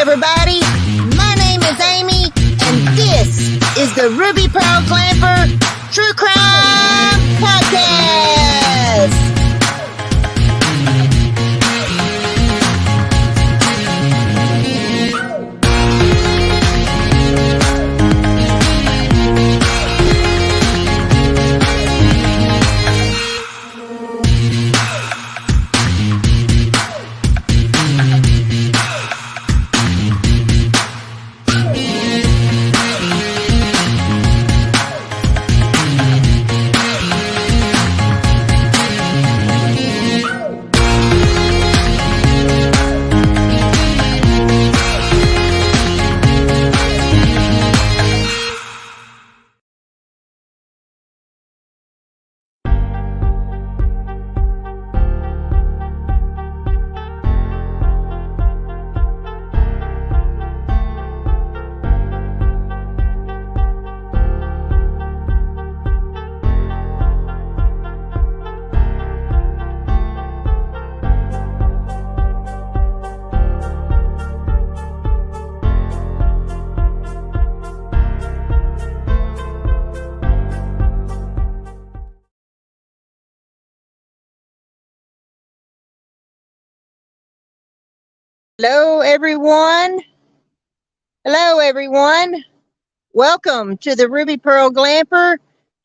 everybody. My name is Amy, and this is the Ruby Pearl Glamper True Crime Podcast. Hello, everyone. Hello, everyone. Welcome to the Ruby Pearl Glamper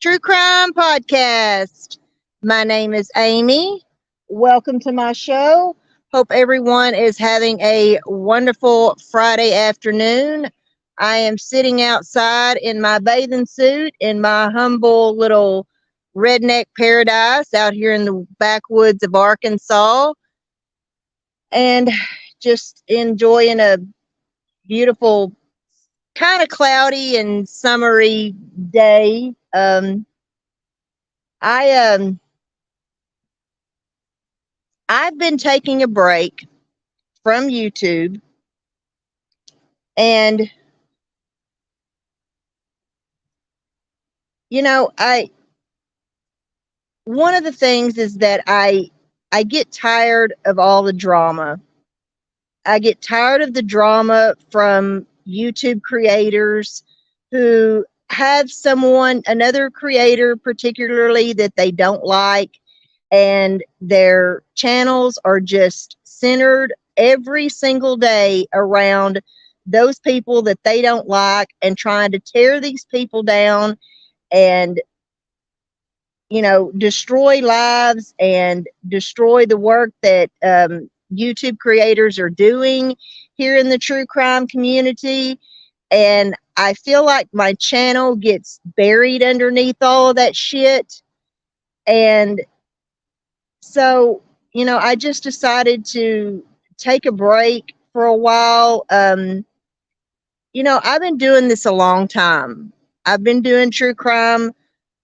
True Crime Podcast. My name is Amy. Welcome to my show. Hope everyone is having a wonderful Friday afternoon. I am sitting outside in my bathing suit in my humble little redneck paradise out here in the backwoods of Arkansas. And just enjoying a beautiful, kind of cloudy and summery day. I've been taking a break from YouTube, and one of the things is that I get tired of all the drama. I get tired of the drama from YouTube creators who have another creator particularly that they don't like, and their channels are just centered every single day around those people that they don't like and trying to tear these people down and destroy lives and destroy the work that YouTube creators are doing here in the true crime community. And I feel like my channel gets buried underneath all of that shit. And so, I just decided to take a break for a while. I've been doing this a long time. I've been doing true crime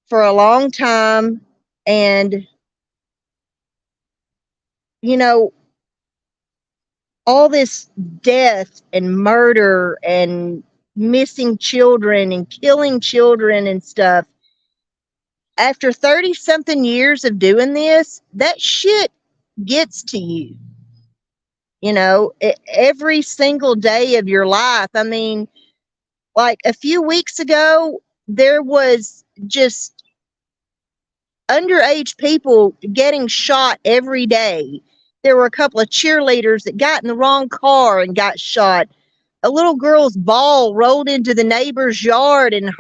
for a long time, and all this death and murder and missing children and killing children and stuff, after 30 something years of doing this, that shit gets to you, every single day of your life. I mean, like a few weeks ago, there was just underage people getting shot every day. There were a couple of cheerleaders that got in the wrong car and got shot. A little girl's ball rolled into the neighbor's yard, and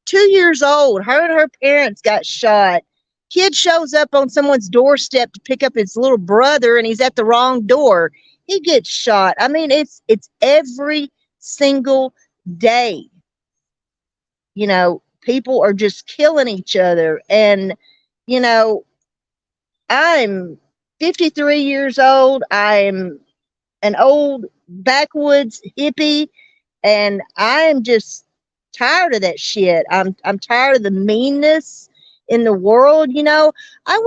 2 years old, her and her parents got shot. Kid shows up on someone's doorstep to pick up his little brother, and he's at the wrong door. He gets shot. I mean, it's every single day. People are just killing each other. And, I'm 53 years old. I'm an old backwoods hippie, and I am just tired of that shit. I'm tired of the meanness in the world. I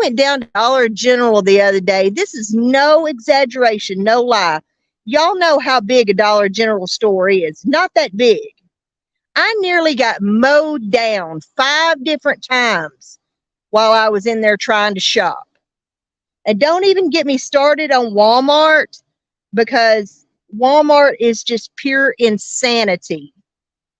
went down to Dollar General the other day. This is no exaggeration, no lie. Y'all know how big a Dollar General store is. Not that big. I nearly got mowed down 5 different times while I was in there trying to shop. And don't even get me started on Walmart, because Walmart is just pure insanity.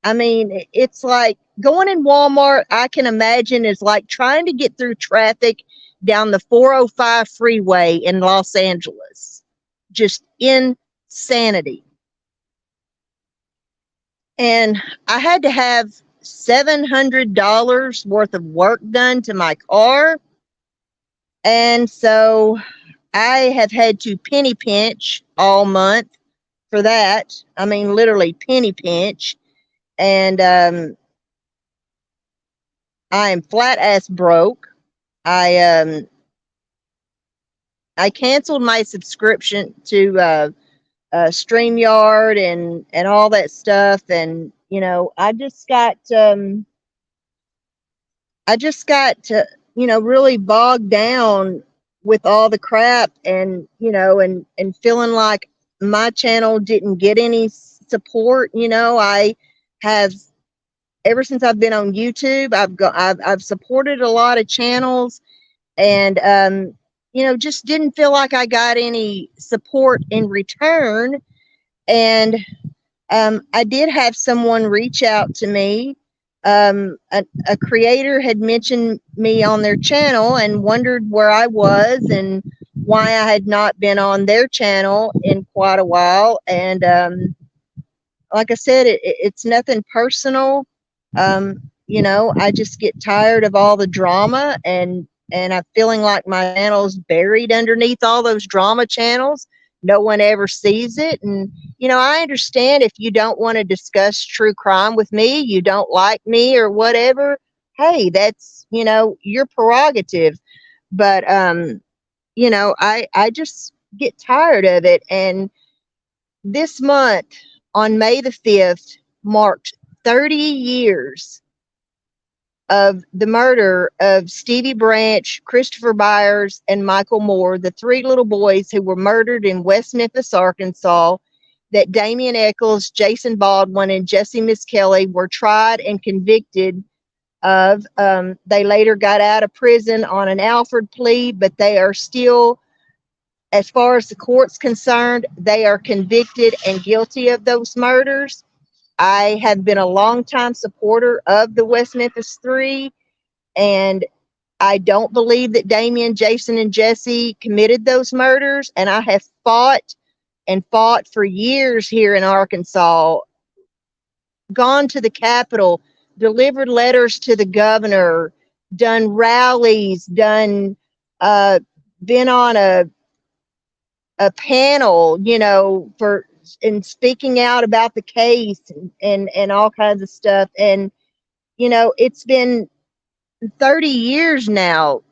I mean, it's like going in Walmart, I can imagine, is like trying to get through traffic down the 405 freeway in Los Angeles. Just insanity. And I had to have $700 worth of work done to my car. And so I have had to penny pinch all month for that. I mean, literally penny pinch. And I am flat ass broke. I I canceled my subscription to StreamYard and all that stuff, and I just got to really bogged down with all the crap, and and feeling like my channel didn't get any support. I have, ever since I've been on YouTube, I've supported a lot of channels, and just didn't feel like I got any support in return. And I did have someone reach out to me. A creator had mentioned me on their channel and wondered where I was and why I had not been on their channel in quite a while. And like I said, it's nothing personal. I just get tired of all the drama, and I'm feeling like my channel's buried underneath all those drama channels. No one ever sees it. And I understand if you don't want to discuss true crime with me, you don't like me or whatever. Hey, that's your prerogative. But I just get tired of it. And this month, on May the 5th, marked 30 years of the murder of Stevie Branch, Christopher Byers, and Michael Moore, the three little boys who were murdered in West Memphis, Arkansas, that Damian Eccles, Jason Baldwin, and Jesse Miss Kelly were tried and convicted of. They later got out of prison on an Alford plea, but they are still, as far as the court's concerned, they are convicted and guilty of those murders. I have been a longtime supporter of the West Memphis Three, and I don't believe that Damien, Jason, and Jesse committed those murders. And I have fought and fought for years here in Arkansas, gone to the Capitol, delivered letters to the governor, done rallies, been on a panel, for and speaking out about the case, and all kinds of stuff. And it's been 30 years now,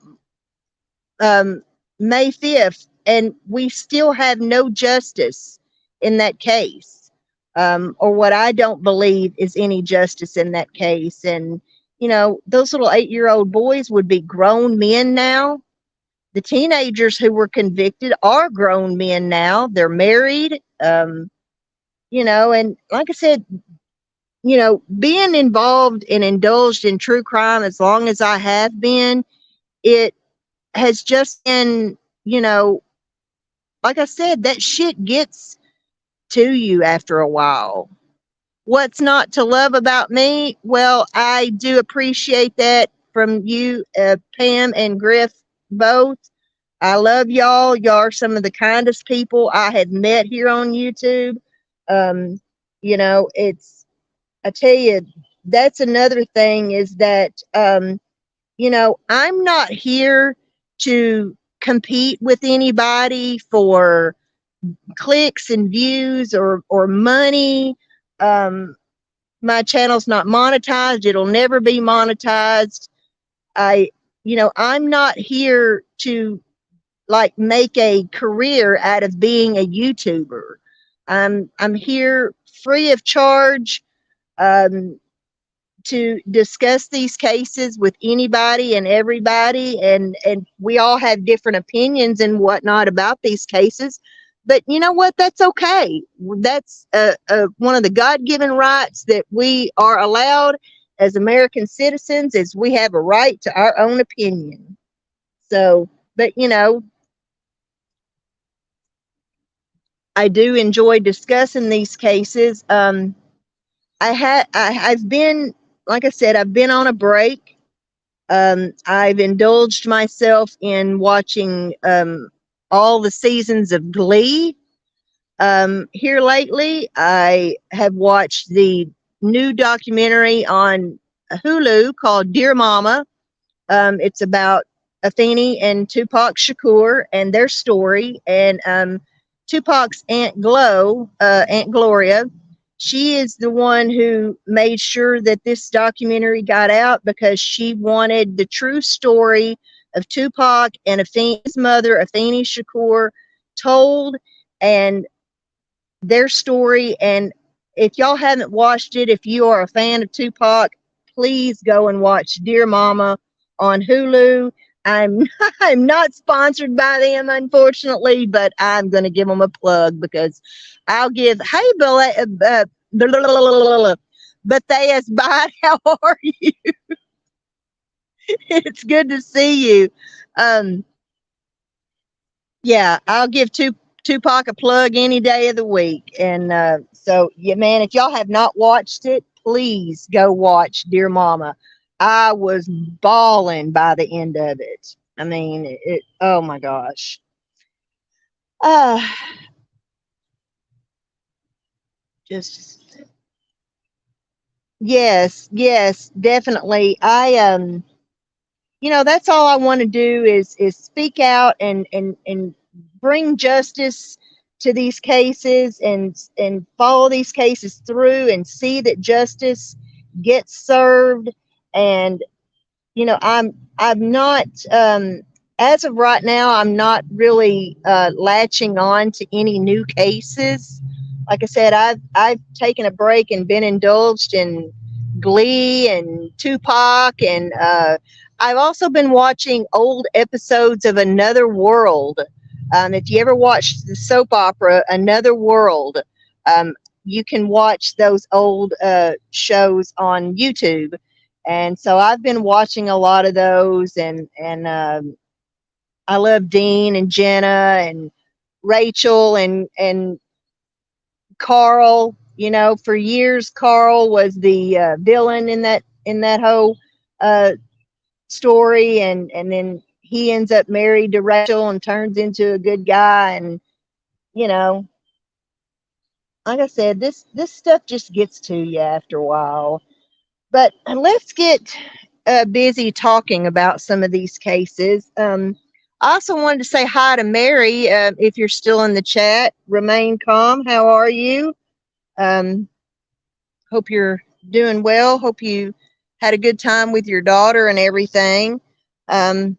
May 5th, and we still have no justice in that case, or what I don't believe is any justice in that case. And those little 8-year-old boys would be grown men now. The teenagers who were convicted are grown men now. They're married. And like I said, being involved and indulged in true crime as long as I have been, it has just been, like I said, that shit gets to you after a while. What's not to love about me? Well, I do appreciate that from you, Pam and Griff, both. I love y'all. Y'all are some of the kindest people I have met here on YouTube. Um, it's, I tell you, that's another thing, is that, I'm not here to compete with anybody for clicks and views or money. My channel's not monetized. It'll never be monetized. I'm not here to like make a career out of being a YouTuber. I'm here free of charge, um, to discuss these cases with anybody and everybody, and we all have different opinions and whatnot about these cases. But you know what? That's okay. That's one of the God-given rights that we are allowed as American citizens, is we have a right to our own opinion. So, but I do enjoy discussing these cases. I've been, like I said, I've been on a break. I've indulged myself in watching all the seasons of Glee. Here lately, I have watched the new documentary on Hulu called Dear Mama. It's about Athene and Tupac Shakur and their story. And Tupac's Aunt Gloria, she is the one who made sure that this documentary got out because she wanted the true story of Tupac and Athene's mother, Athene Shakur, told, and their story. And if y'all haven't watched it, if you are a fan of Tupac, please go and watch Dear Mama on Hulu. I'm I'm not sponsored by them, unfortunately, but I'm going to give them a plug because I'll give. Hey, Bathea's Bite, how are you? It's good to see you. Um, yeah, I'll give Tupac a plug any day of the week. And so, yeah, man, if y'all have not watched it, please go watch Dear Mama. I was bawling by the end of it. I mean, oh my gosh. Uh, just, yes, definitely. That's all I want to do is speak out and bring justice to these cases and follow these cases through and see that justice gets served. And I'm not as of right now, I'm not really latching on to any new cases. Like I said, I've taken a break and been indulged in Glee and Tupac, and I've also been watching old episodes of Another World. If you ever watched the soap opera Another World, um, you can watch those old shows on YouTube. And so I've been watching a lot of those, and I love Dean and Jenna and Rachel and Carl. For years, Carl was the villain in that whole uh, story, and then he ends up married to Rachel and turns into a good guy. And you know, like I said, this stuff just gets to you after a while. But let's get busy talking about some of these cases. I also wanted to say hi to Mary. If you're still in the chat, remain calm. How are you? Um, hope you're doing well. Hope you had a good time with your daughter and everything. Um,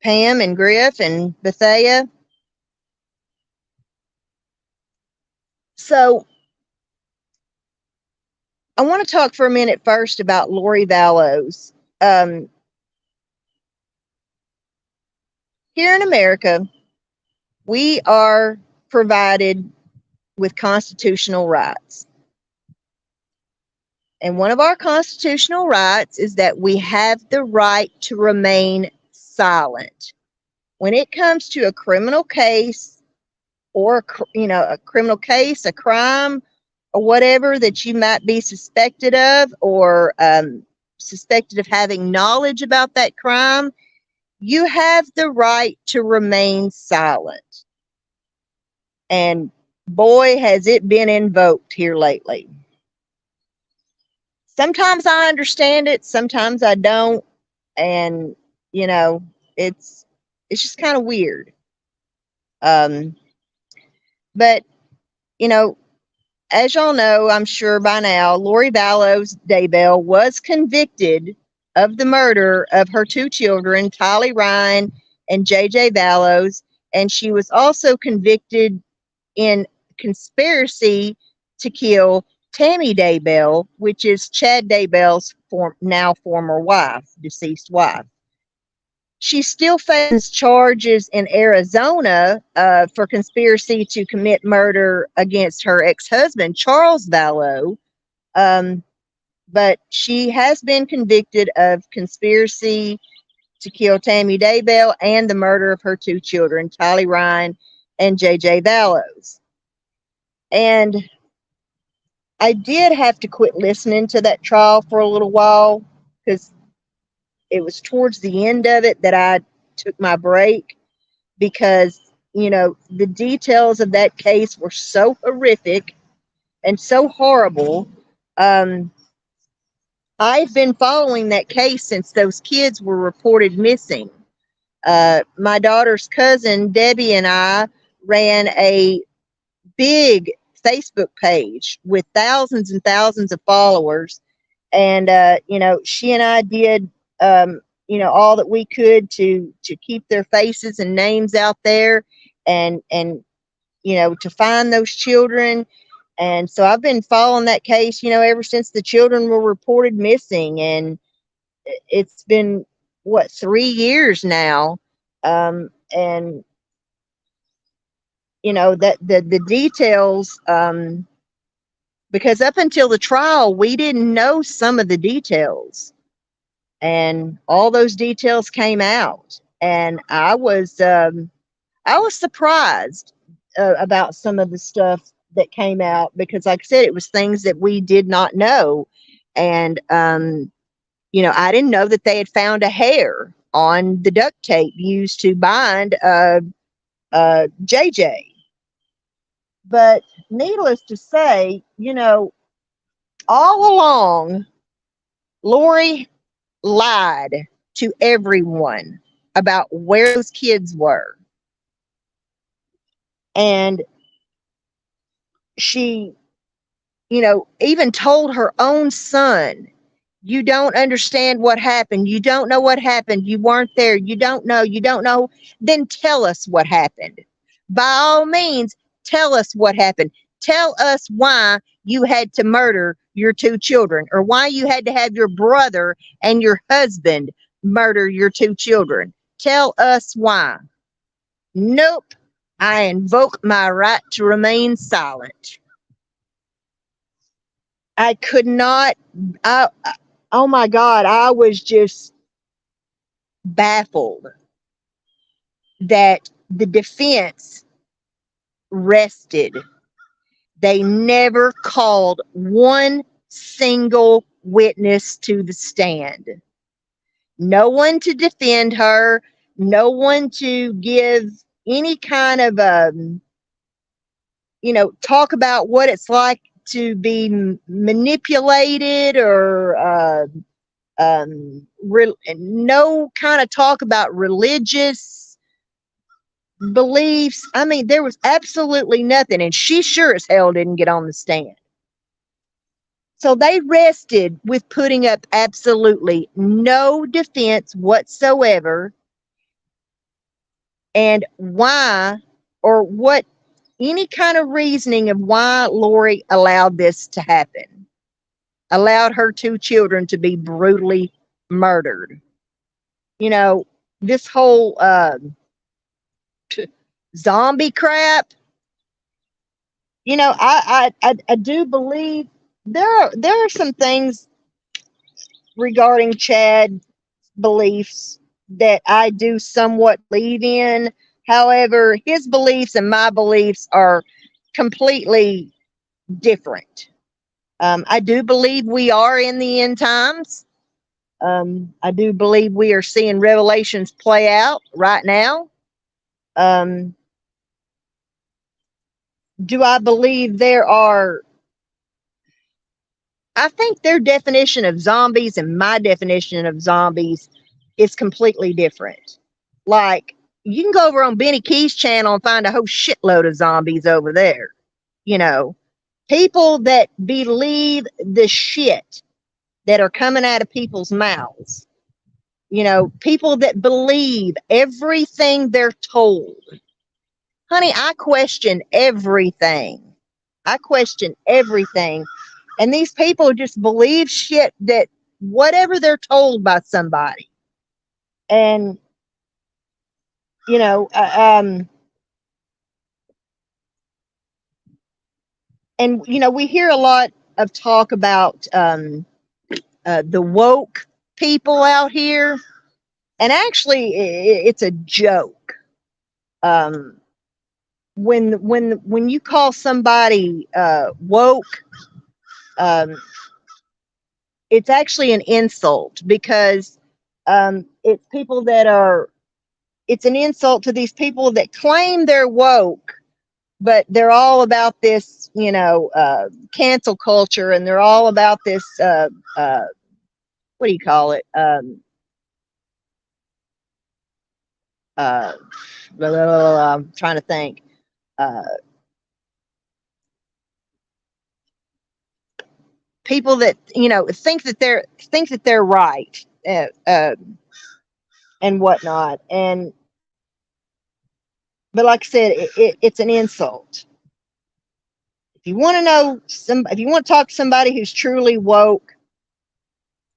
Pam and Griff and Bethea. So I want to talk for a minute first about Lori Vallows. Um, Here in America, we are provided with constitutional rights. And one of our constitutional rights is that we have the right to remain silent. When it comes to a criminal case or a criminal case, a crime, or whatever that you might be suspected of, or suspected of having knowledge about that crime, you have the right to remain silent. And boy, has it been invoked here lately. Sometimes I understand it, sometimes I don't, and it's just kind of weird. But you know, as y'all know, I'm sure by now, Lori Vallows Daybell was convicted of the murder of her two children, Tylee Ryan and JJ Vallows, and she was also convicted in conspiracy to kill Tammy Daybell, which is Chad Daybell's now former wife, deceased wife. She still faces charges in Arizona for conspiracy to commit murder against her ex-husband, Charles Vallow. But she has been convicted of conspiracy to kill Tammy Daybell and the murder of her two children, Tylee Ryan and JJ Vallows. And I did have to quit listening to that trial for a little while because it was towards the end of it that I took my break because, the details of that case were so horrific and so horrible. Um, I've been following that case since those kids were reported missing. My daughter's cousin, Debbie, and I ran a big Facebook page with thousands and thousands of followers. And, she and I did, all that we could to keep their faces and names out there and, to find those children. And so I've been following that case, ever since the children were reported missing. And it's been, 3 years now. And, that the details, because up until the trial, we didn't know some of the details. And all those details came out. And I was surprised about some of the stuff that came out because, like I said, it was things that we did not know. And, I didn't know that they had found a hair on the duct tape used to bind JJ. But needless to say, all along, Lori lied to everyone about where those kids were. And she, even told her own son, you don't understand what happened. You don't know what happened. You weren't there. You don't know. You don't know. Then tell us what happened. By all means, tell us what happened. Tell us why you had to murder your two children or why you had to have your brother and your husband murder your two children. Tell us why. Nope. I invoke my right to remain silent. I could not. Oh my God, I was just baffled that the defense rested. They never called one single witness to the stand. No one to defend her, no one to give any kind of, talk about what it's like to be manipulated or no kind of talk about religious beliefs. I mean, there was absolutely nothing, and she sure as hell didn't get on the stand. So they rested with putting up absolutely no defense whatsoever. And why or what any kind of reasoning of why Lori allowed this to happen, allowed her two children to be brutally murdered. This whole zombie crap. I do believe there are some things regarding Chad's beliefs that I do somewhat believe in. However, his beliefs and my beliefs are completely different. I do believe we are in the end times. I do believe we are seeing revelations play out right now. Do I believe I think their definition of zombies and my definition of zombies is completely different. Like, you can go over on Benny Key's channel and find a whole shitload of zombies over there. People that believe the shit that are coming out of people's mouths. People that believe everything they're told. Honey, I question everything. I question everything. And these people just believe shit that whatever they're told by somebody. And, you know, we hear a lot of talk about the woke people out here. And actually, it's a joke. when you call somebody woke, um, it's actually an insult because it's people that are. It's an insult to these people that claim they're woke, but they're all about this, cancel culture, and they're all about this. What do you call it? Uh, Blah, blah, blah, blah, I'm trying to think. Uh, People that think that they're right, and whatnot, and but like I said, it's an insult. If you want to if you want to talk to somebody who's truly woke,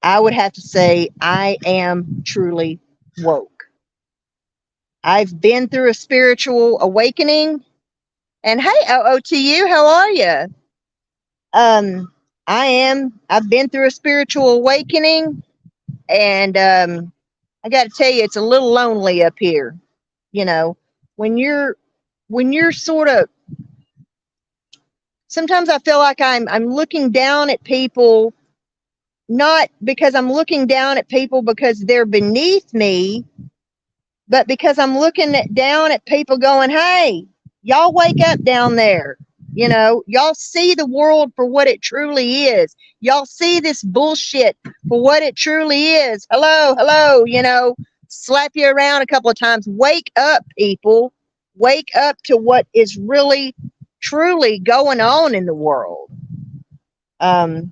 I would have to say I am truly woke. I've been through a spiritual awakening, and hey, OOTU, how are you? Um, I've been through a spiritual awakening, and I got to tell you, it's a little lonely up here. You know, when you're sort of, sometimes I feel like I'm looking down at people, not because I'm looking down at people because they're beneath me, but because I'm looking down at people going, hey, y'all wake up down there. Y'all see the world for what it truly is. Y'all see this bullshit for what it truly is. Hello, hello, slap you around a couple of times. Wake up, people. Wake up to what is really, truly going on in the world. Um,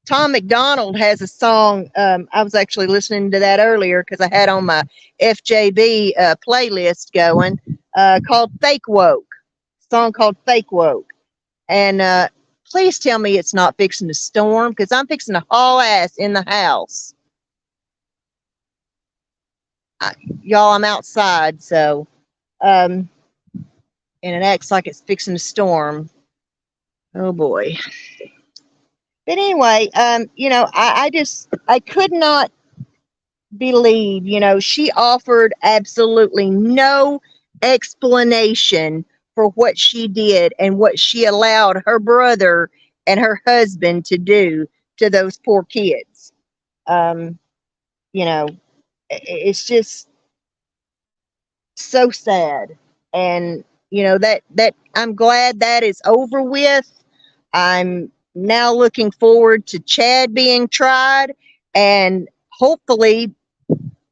Tom McDonald has a song. I was actually listening to that earlier because I had on my FJB playlist going, called Fake Woke. Song called Fake Woke. And please tell me it's not fixing to storm, because I'm fixing to haul ass in the house. Y'all, I'm outside, so, and it acts like it's fixing to storm. Oh boy. But anyway, I could not believe, she offered absolutely no explanation for what she did and what she allowed her brother and her husband to do to those poor kids. Um, it's just so sad. And, that I'm glad that is over with. I'm now looking forward to Chad being tried, and hopefully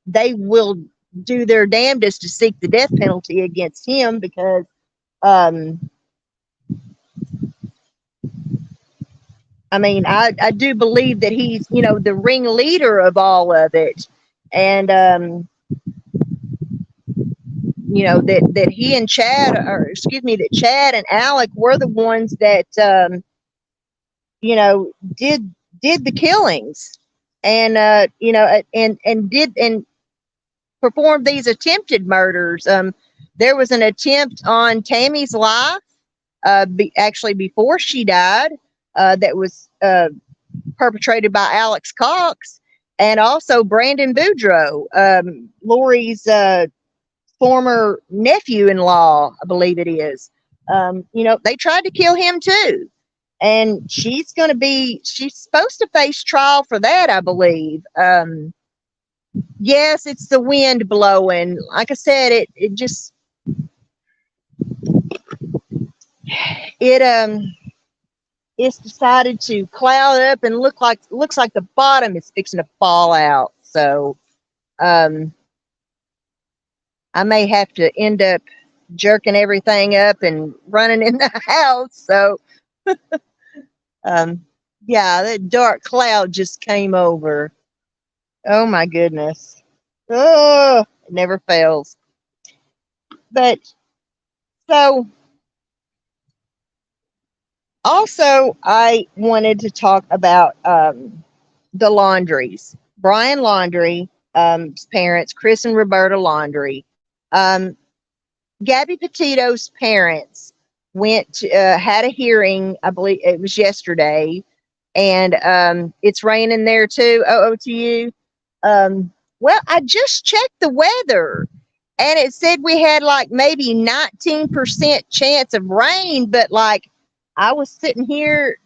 they will do their damnedest to seek the death penalty against him, because I do believe that he's, the ringleader of all of it. And that he and Chad, or excuse me, that Chad and Alec were the ones that did the killings, and and performed these attempted murders. There was an attempt on Tammy's life, actually before she died, that was perpetrated by Alex Cox, and also Brandon Boudreaux, Lori's former nephew-in-law, I believe it is. They tried to kill him too. And she's supposed to face trial for that, I believe. Yes, it's the wind blowing. Like I said, it just, it's decided to cloud up and looks like the bottom is fixing to fall out. So, I may have to end up jerking everything up and running in the house. So, yeah, that dark cloud just came over. Oh my goodness. Oh, it never fails. But so also I wanted to talk about the Laundries. Brian Laundrie, parents, Chris and Roberta Laundrie. Gabby Petito's parents had a hearing, I believe it was yesterday, and it's raining there too. OOTU. Well, I just checked the weather, and it said we had like maybe 19% chance of rain, but like I was sitting here,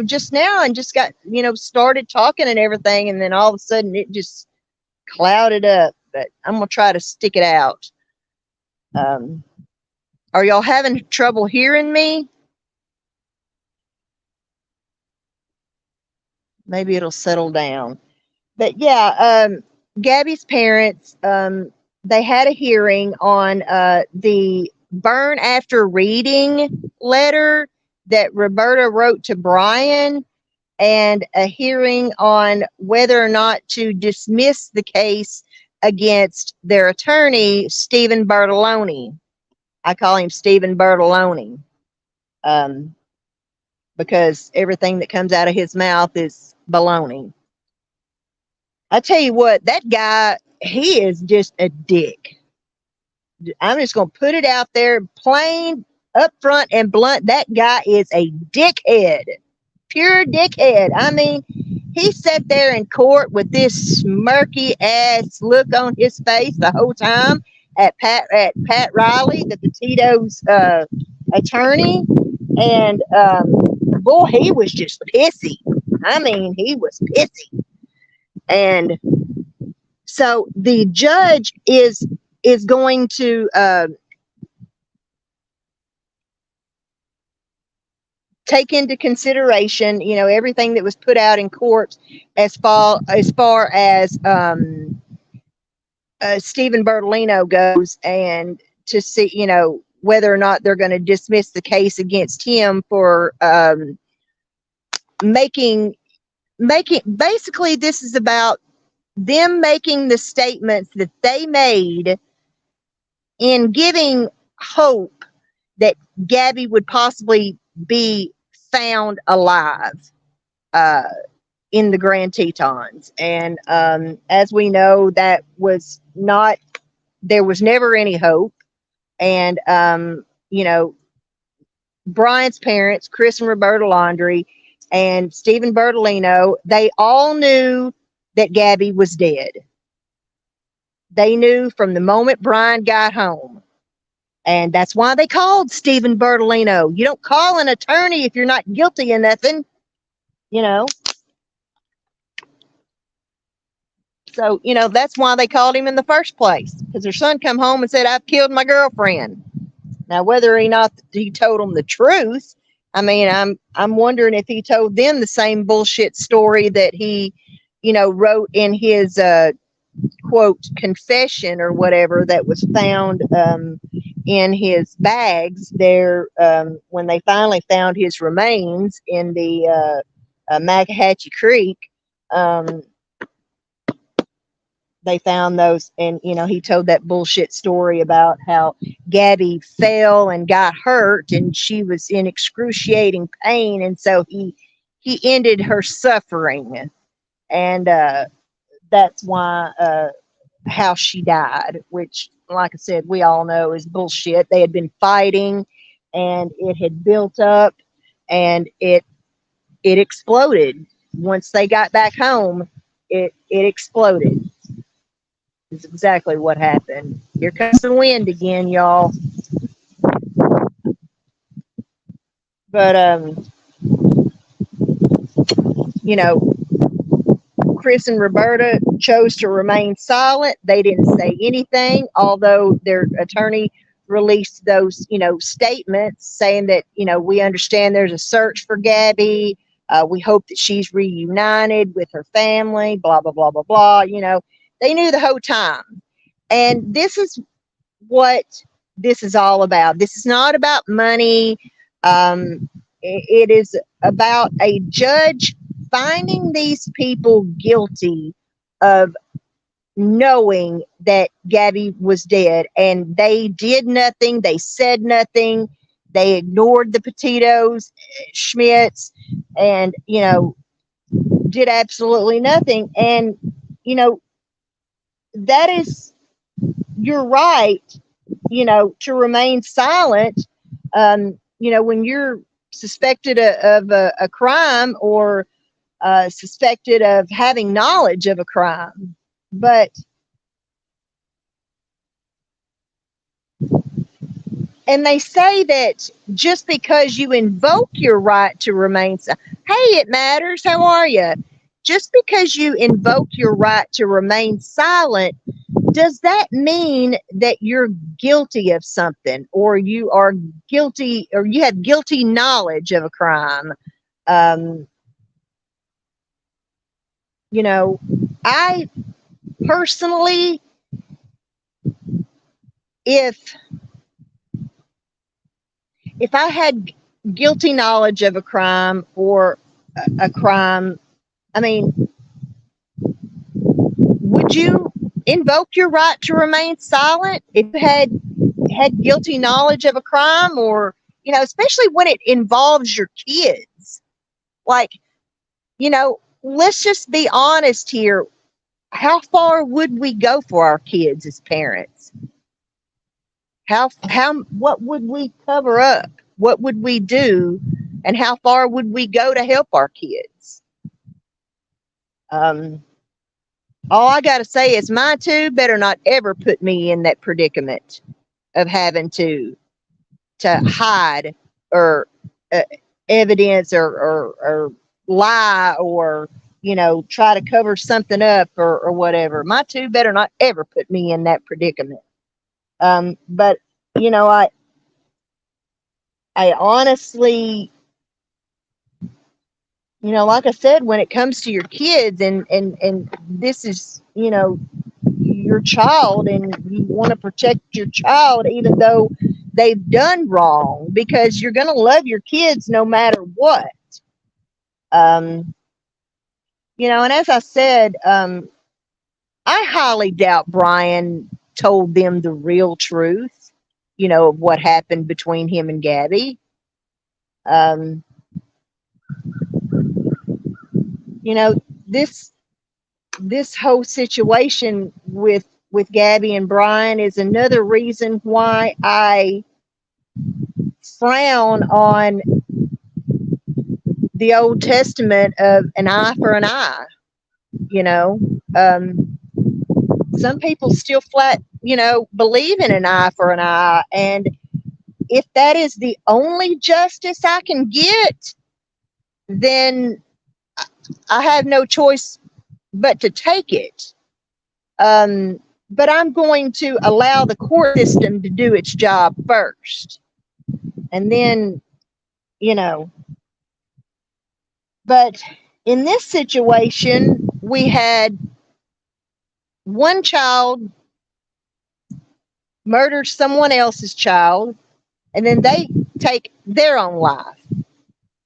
just now and just got, started talking and everything, and then all of a sudden it just clouded up. But I'm gonna try to stick it out. Um, are y'all having trouble hearing me? Maybe it'll settle down. But yeah, Gabby's parents, they had a hearing on the burn after reading letter that Roberta wrote to Brian, and a hearing on whether or not to dismiss the case against their attorney, Stephen Bertoloni. I call him Stephen Bertoloni, um, because everything that comes out of his mouth is baloney. I tell you what, that guy, he is just a dick. I'm just going to put it out there, plain, upfront, and blunt. That guy is a dickhead, pure dickhead. I mean, he sat there in court with this smirky ass look on his face the whole time at Pat Riley, the Petito's attorney, and boy, he was just pissy. I mean, he was pissy, and so the judge is going to take into consideration, everything that was put out in court as far as Stephen Bertolino goes, and to see, whether or not they're going to dismiss the case against him for making basically, this is about them making the statements that they made in giving hope that Gabby would possibly be found alive uh, in the Grand Tetons. And as we know, that was not, there was never any hope. And, Brian's parents, Chris and Roberta Laundrie, and Stephen Bertolino, they all knew that Gabby was dead. They knew from the moment Brian got home. And that's why they called Stephen Bertolino. You don't call an attorney if you're not guilty of nothing, you know. So, that's why they called him in the first place. Because their son come home and said, I've killed my girlfriend. Now, whether or not he told them the truth, I mean, I'm wondering if he told them the same bullshit story that he, wrote in his quote confession or whatever that was found in his bags there when they finally found his remains in the Macahatchee Creek. They found those, and he told that bullshit story about how Gabby fell and got hurt and she was in excruciating pain, and so he ended her suffering, and that's why how she died, which, like I said, we all know is bullshit. They had been fighting, and it had built up, and it exploded. Once they got back home, it exploded. Is exactly what happened. Here comes the wind again, y'all. But you know, Chris and Roberta chose to remain silent. They didn't say anything, although their attorney released those, statements saying that, we understand there's a search for Gabby. We hope that she's reunited with her family, blah, blah, blah, blah, blah. They knew the whole time. And this is what this is all about. This is not about money. It is about a judge finding these people guilty of knowing that Gabby was dead, and they did nothing. They said nothing. They ignored the Petitos, Schmitz, and did absolutely nothing. And that is your right, to remain silent. When you're suspected of a crime, or suspected of having knowledge of a crime. But And they say that just because you invoke your right to remain silent, hey, it matters. How are you? Just because you invoke your right to remain silent, does that mean that you're guilty of something, or you are guilty, or you have guilty knowledge of a crime? Um, you know, I personally, if I had guilty knowledge of a crime or a crime, I mean, would you invoke your right to remain silent if you had guilty knowledge of a crime, or especially when it involves your kids? Like, let's just be honest here. How far would we go for our kids as parents? What would we cover up? What would we do? And how far would we go to help our kids? Um, all I got to say is my two better not ever put me in that predicament of having to hide or uh, evidence or lie, or try to cover something up, or whatever. My two better not ever put me in that predicament. But I honestly, like I said, when it comes to your kids, and this is, your child, and you want to protect your child even though they've done wrong, because you're going to love your kids no matter what. Um, and as I said, I highly doubt Brian told them the real truth, of what happened between him and Gabby. Um, this whole situation with Gabby and Brian is another reason why I frown on the Old Testament of an eye for an eye. You know, um, some people still flat, believe in an eye for an eye, and if that is the only justice I can get, then I have no choice but to take it. But I'm going to allow the court system to do its job first. And then, you know, but in this situation, we had one child murder someone else's child, and then they take their own life,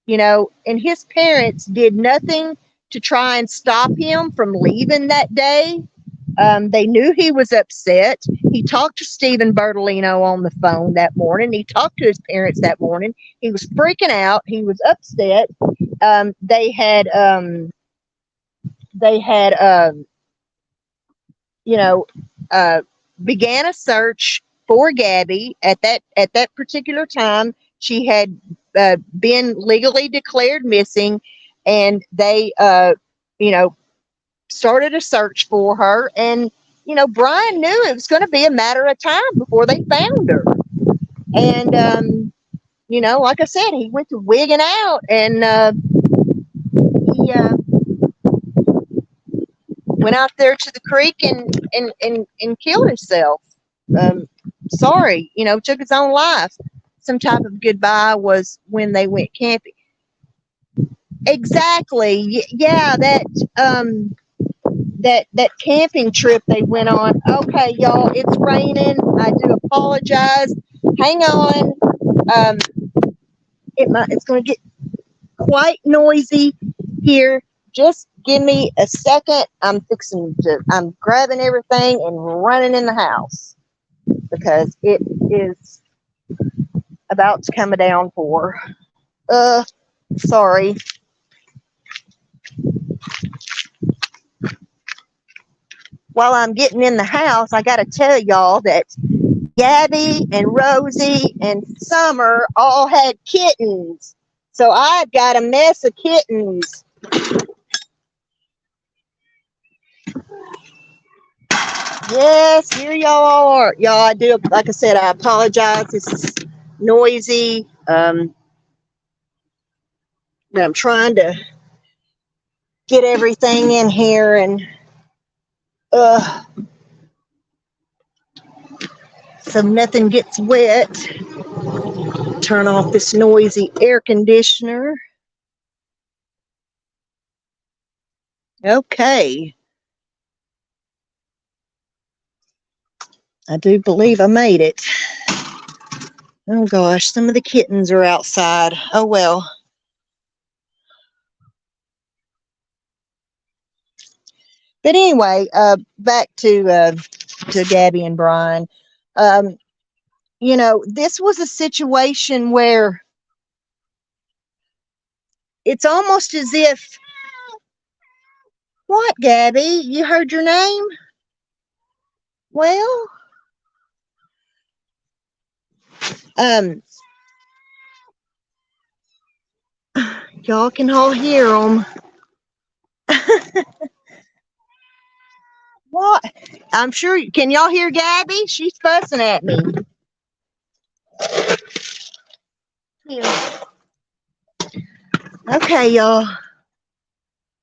and his parents did nothing to try and stop him from leaving that day. They knew he was upset. He talked to Stephen Bertolino on the phone that morning. He talked to his parents that morning. He was freaking out. He was upset. They had, you know, uh, began a search for Gabby. At that particular time, she had been legally declared missing, and they, you know, started a search for her. And Brian knew it was going to be a matter of time before they found her. And like I said, he went to wigging out, and he went out there to the creek and killed himself. Um, Sorry, took his own life. Some type of goodbye was when they went camping. Exactly. Yeah, that camping trip they went on. Okay, y'all, it's raining. I do apologize. Hang on. Um, it's going to get quite noisy here. Just give me a second. I'm grabbing everything and running in the house because it is about to come a downpour. Sorry. While I'm getting in the house, I got to tell y'all that Gabby and Rosie and Summer all had kittens. So I've got a mess of kittens. Yes, here y'all are. Y'all, I do, like I said, I apologize. This is noisy. But I'm trying to get everything in here and uh so nothing gets wet. Turn off this noisy air conditioner. Okay. I do believe I made it. Oh gosh, some of the kittens are outside. Oh well. But anyway, back to Gabby and Brian. Um, this was a situation where it's almost as if, what, Gabby? You heard your name? Well, um, y'all can all hear them. What? I'm sure. Can y'all hear Gabby? She's fussing at me. Here. Okay, y'all.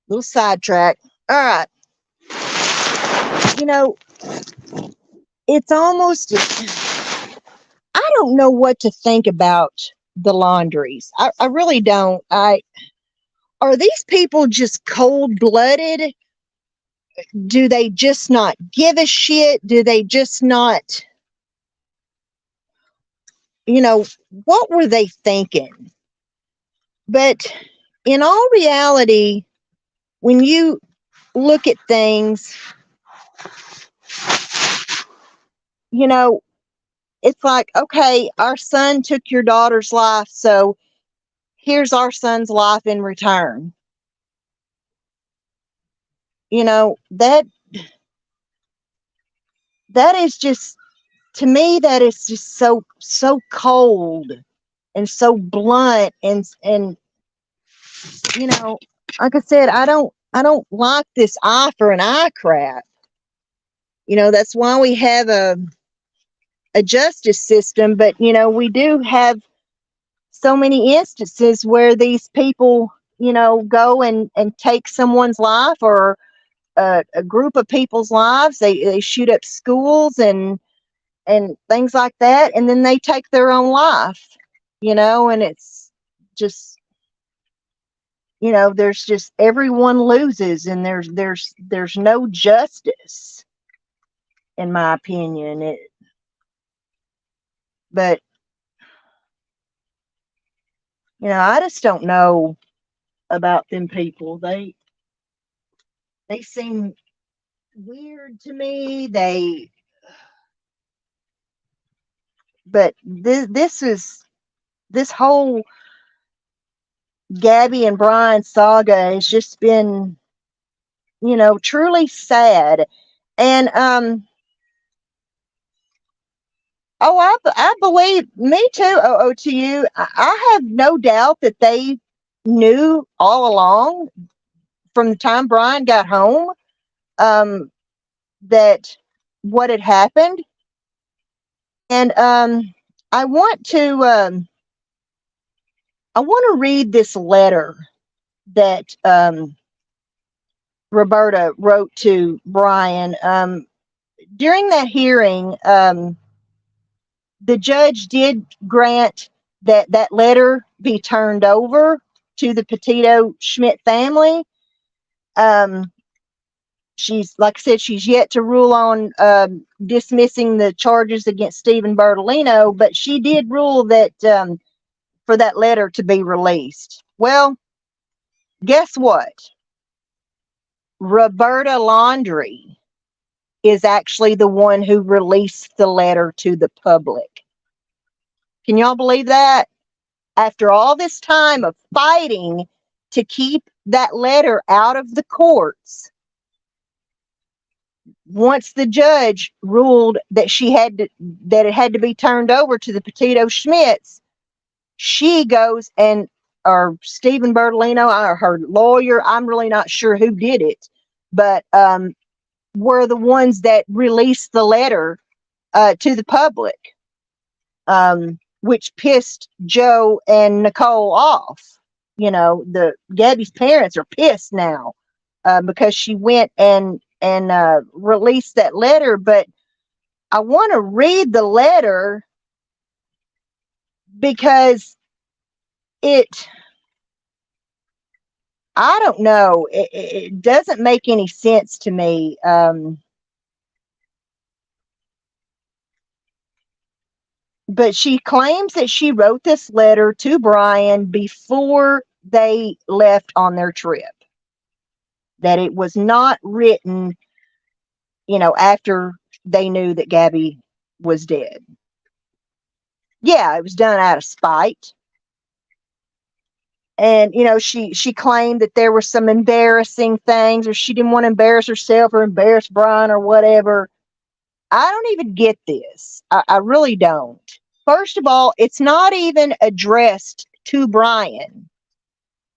Little sidetrack. All right. You know, it's almost. I don't know what to think about the laundries. I really don't. Are these people just cold blooded? Do they just not give a shit? Do they just not? What were they thinking? But in all reality, when you look at things, you know, it's like, okay, our son took your daughter's life, so here's our son's life in return. That is just, to me, that is just so cold and so blunt, and like I said, I don't like this eye for an eye crap. That's why we have a justice system, but we do have so many instances where these people, go and take someone's life, or a group of people's lives. They shoot up schools and things like that, and then they take their own life. And it's just, there's just, everyone loses, and there's no justice, in my opinion. But I just don't know about them people. They seem weird to me. But this whole Gabby and Brian saga has just been, truly sad. And oh, I believe, me too. To you, I have no doubt that they knew all along, from the time Brian got home, um, that what had happened. And I want to read this letter that Roberta wrote to Brian. During that hearing, the judge did grant that letter be turned over to the Petito Schmidt family. She's, like I said, she's yet to rule on dismissing the charges against Stephen Bertolino, but she did rule that for that letter to be released. Well, guess what? Roberta Laundrie is actually the one who released the letter to the public. Can y'all believe that? After all this time of fighting to keep that letter out of the courts, once the judge ruled that that it had to be turned over to the Petito Schmidts, she goes and, or Stephen Bertolino, or her lawyer, I'm really not sure who did it, but were the ones that released the letter to the public, which pissed Joe and Nicole off. The Gabby's parents are pissed now because she went and released that letter. But I want to read the letter because it, I don't know, it doesn't make any sense to me. But she claims that she wrote this letter to Brian before they left on their trip, that it was not written, after they knew that Gabby was dead. Yeah, it was done out of spite. And she claimed that there were some embarrassing things, or she didn't want to embarrass herself or embarrass Brian or whatever. I don't even get this. I really don't. First of all, it's not even addressed to Brian.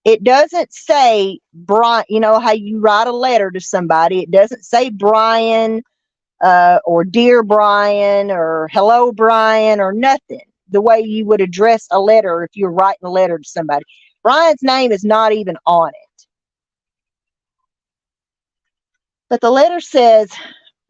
It doesn't say Brian. You know how you write a letter to somebody, it doesn't say Brian, or dear Brian, or hello Brian, or nothing, the way you would address a letter if you're writing a letter to somebody. Brian's name is not even on it. But the letter says,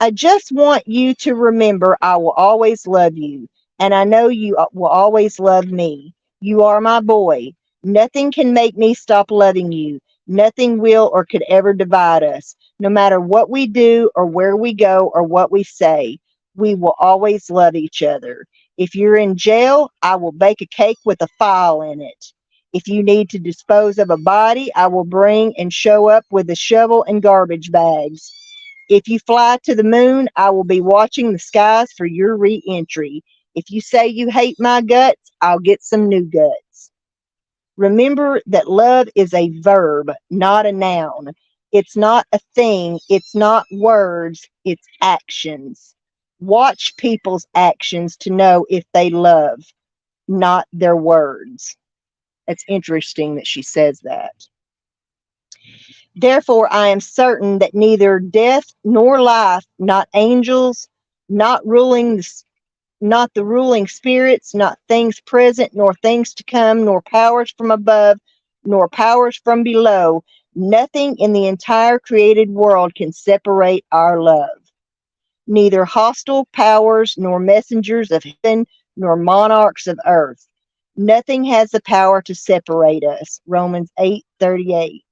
I just want you to remember I will always love you, and I know you will always love me. You are my boy. Nothing can make me stop loving you. Nothing will or could ever divide us. No matter what we do or where we go or what we say, we will always love each other. If you're in jail, I will bake a cake with a file in it. If you need to dispose of a body, I will bring and show up with a shovel and garbage bags. If you fly to the moon, I will be watching the skies for your re-entry. If you say you hate my guts, I'll get some new guts. Remember that love is a verb, not a noun. It's not a thing. It's not words. It's actions. Watch people's actions to know if they love, not their words. It's interesting that she says that. Therefore, I am certain that neither death nor life, not angels, not ruling, not the ruling spirits, not things present, nor things to come, nor powers from above, nor powers from below, nothing in the entire created world can separate our love. Neither hostile powers, nor messengers of heaven, nor monarchs of earth. Nothing has the power to separate us. Romans 8:38.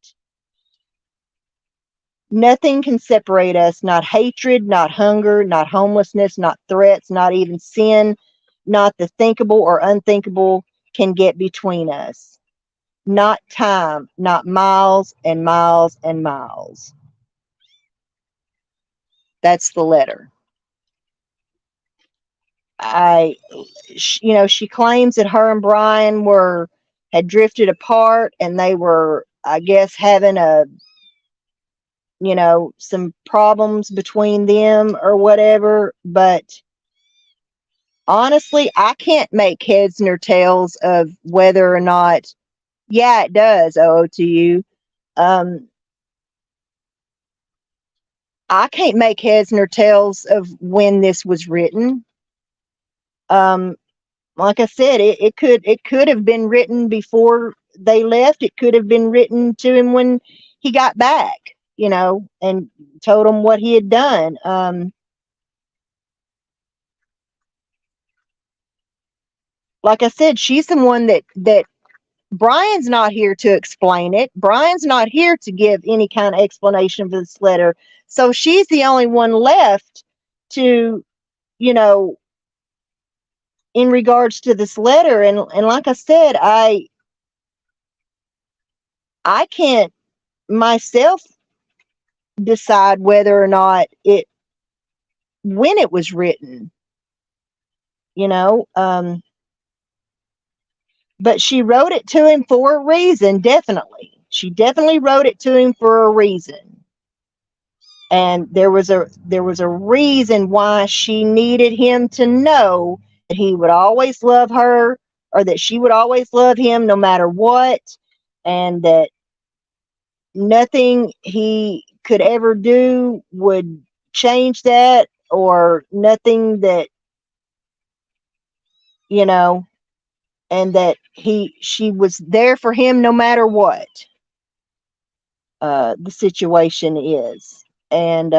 Nothing can separate us, not hatred, not hunger, not homelessness, not threats, not even sin, not the thinkable or unthinkable can get between us. Not time, not miles and miles and miles. That's the letter. She claims that her and Brian had drifted apart, and they were, I guess, having some problems between them or whatever. But honestly, I can't make heads nor tails of whether or not, yeah, it does, OOTU. I can't make heads nor tails of when this was written. Like I said, it could have been written before they left. It could have been written to him when he got back, and told him what he had done. Like I said, she's the one that Brian's not here to explain it. Brian's not here to give any kind of explanation for this letter. So she's the only one left to, you know, in regards to this letter. And like I said, I can't myself decide whether or not when it was written, you know. But she wrote it to him for a reason, definitely. She definitely wrote it to him for a reason. And there was a reason why she needed him to know that he would always love her, or that she would always love him no matter what, and that nothing he could ever do would change that, or nothing that, you know, and that she was there for him no matter what the situation is. And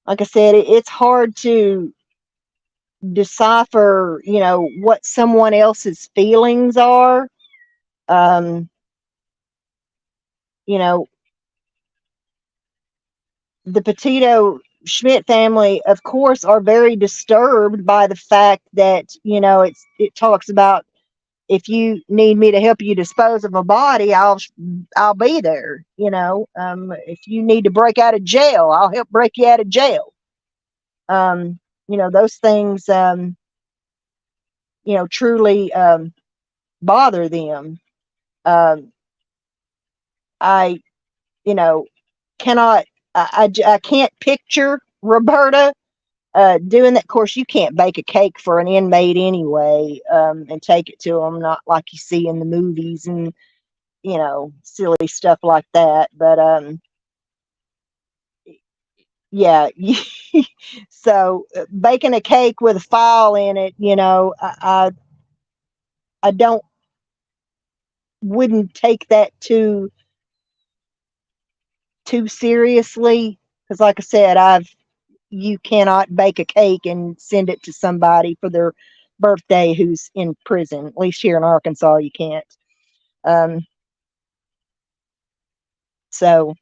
like I said, it's hard to decipher, what someone else's feelings are. Um, you know, the Petito Schmidt family, of course, are very disturbed by the fact that, it talks about, if you need me to help you dispose of a body, I'll be there. If you need to break out of jail, I'll help break you out of jail. Those things, truly bother them. Um, I, you know, cannot, I can't picture Roberta doing that. Of course, you can't bake a cake for an inmate anyway, and take it to them, not like you see in the movies and, silly stuff like that. But, yeah. So baking a cake with a file in it, I don't, wouldn't take that too seriously, because like I said, you cannot bake a cake and send it to somebody for their birthday who's in prison. At least here in Arkansas, you can't. Um, so,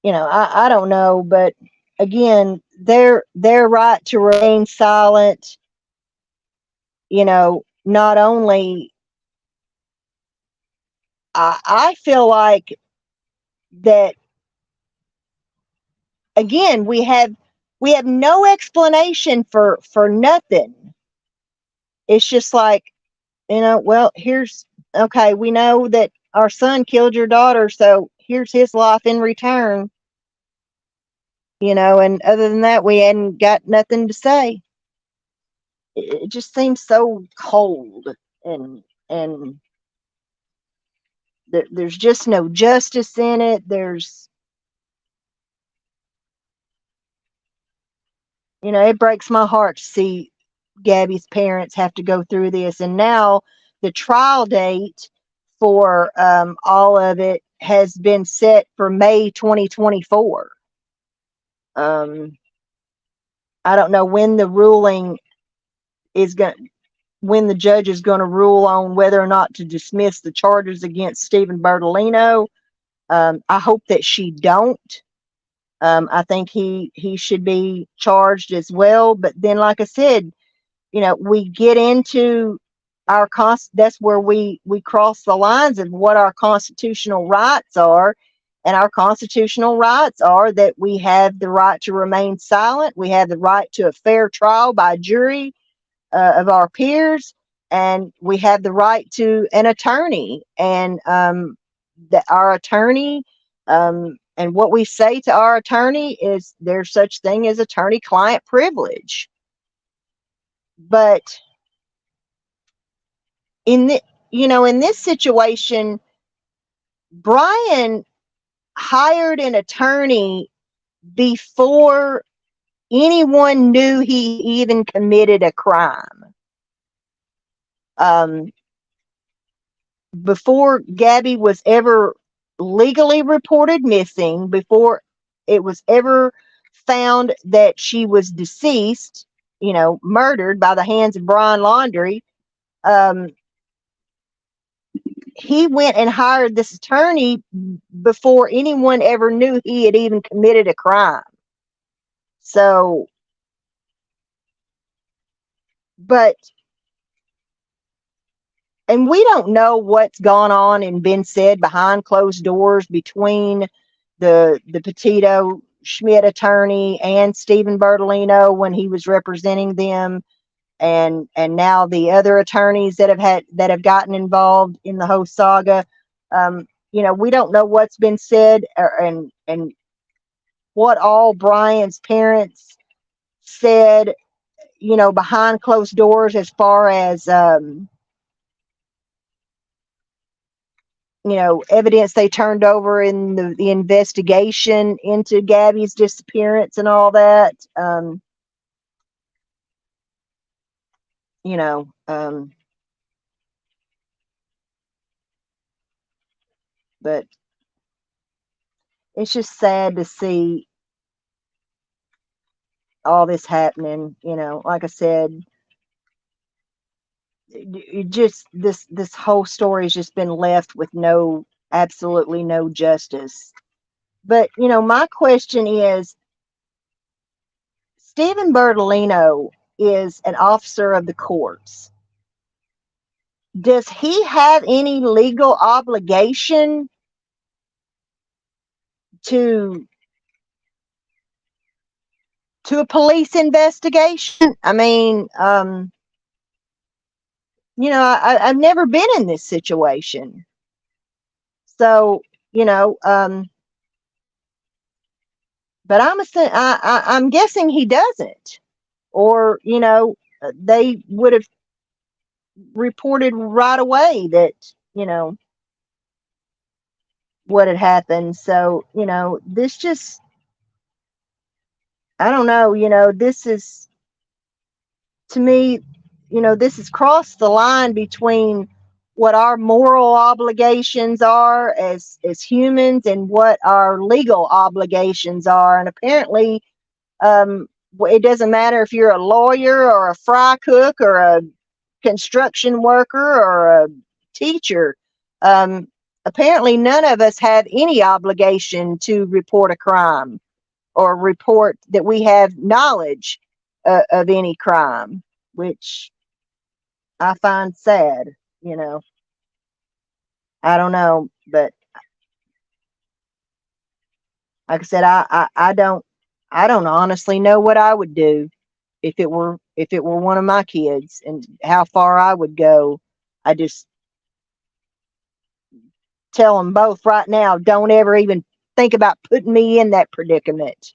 I don't know, but again, their right to remain silent, not only, I feel like that, again, we have no explanation for nothing. It's just like, well, here's, okay, we know that our son killed your daughter, so here's his life in return. And other than that, we hadn't got nothing to say. It just seems so cold, and there's just no justice in it. It breaks my heart to see Gabby's parents have to go through this. And now the trial date for all of it has been set for May 2024. Um, I don't know when the ruling is going, when the judge is going to rule on whether or not to dismiss the charges against Stephen Bertolino. I hope that she don't. I think he should be charged as well. But then, like I said, we get into that's where we cross the lines of what our constitutional rights are. And our constitutional rights are that we have the right to remain silent. We have the right to a fair trial by jury of our peers, and we have the right to an attorney. And that our attorney, and what we say to our attorney is there's such thing as attorney-client privilege. But in the, in this situation, Brian hired an attorney before anyone knew he even committed a crime. Before Gabby was ever legally reported missing, before it was ever found that she was deceased, murdered by the hands of Brian Laundrie, he went and hired this attorney before anyone ever knew he had even committed a crime. So, but, and we don't know what's gone on and been said behind closed doors between the Petito Schmidt attorney and Stephen Bertolino when he was representing them, and now the other attorneys that have gotten involved in the whole saga. We don't know what's been said, and what all Brian's parents said, behind closed doors, as far as evidence they turned over in the investigation into Gabby's disappearance and all that. You know, but it's just sad to see all this happening. Like I said, just this whole story has just been left with absolutely no justice. But my question is, Stephen Bertolino is an officer of the courts. Does he have any legal obligation to a police investigation? I mean, I've never been in this situation. So, but I'm guessing he doesn't. Or, they would have reported right away that, what had happened. So, this just, I don't know, this is, to me, this has crossed the line between what our moral obligations are as humans and what our legal obligations are. And apparently, it doesn't matter if you're a lawyer or a fry cook or a construction worker or a teacher. Apparently, none of us have any obligation to report a crime or report that we have knowledge of any crime, which I find sad. I don't know, but like I said, I don't honestly know what I would do if it were one of my kids and how far I would go. I just tell them both right now, don't ever even think about putting me in that predicament.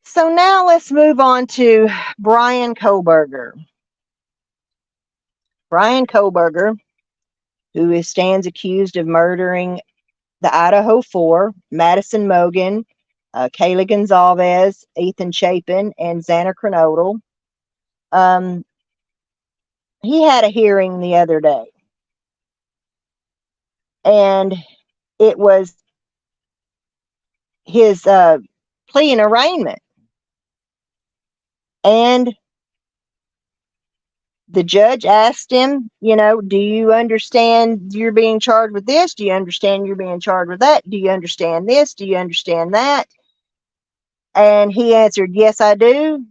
So now let's move on to Brian Koberger. Brian Koberger, who stands accused of murdering the Idaho Four, Madison Mogen, Kayla Gonzalez, Ethan Chapin, and Xander Kronodle. He had a hearing the other day, and it was his plea and arraignment. And the judge asked him, do you understand you're being charged with this? Do you understand you're being charged with that? Do you understand this? Do you understand that? And he answered, yes, I do,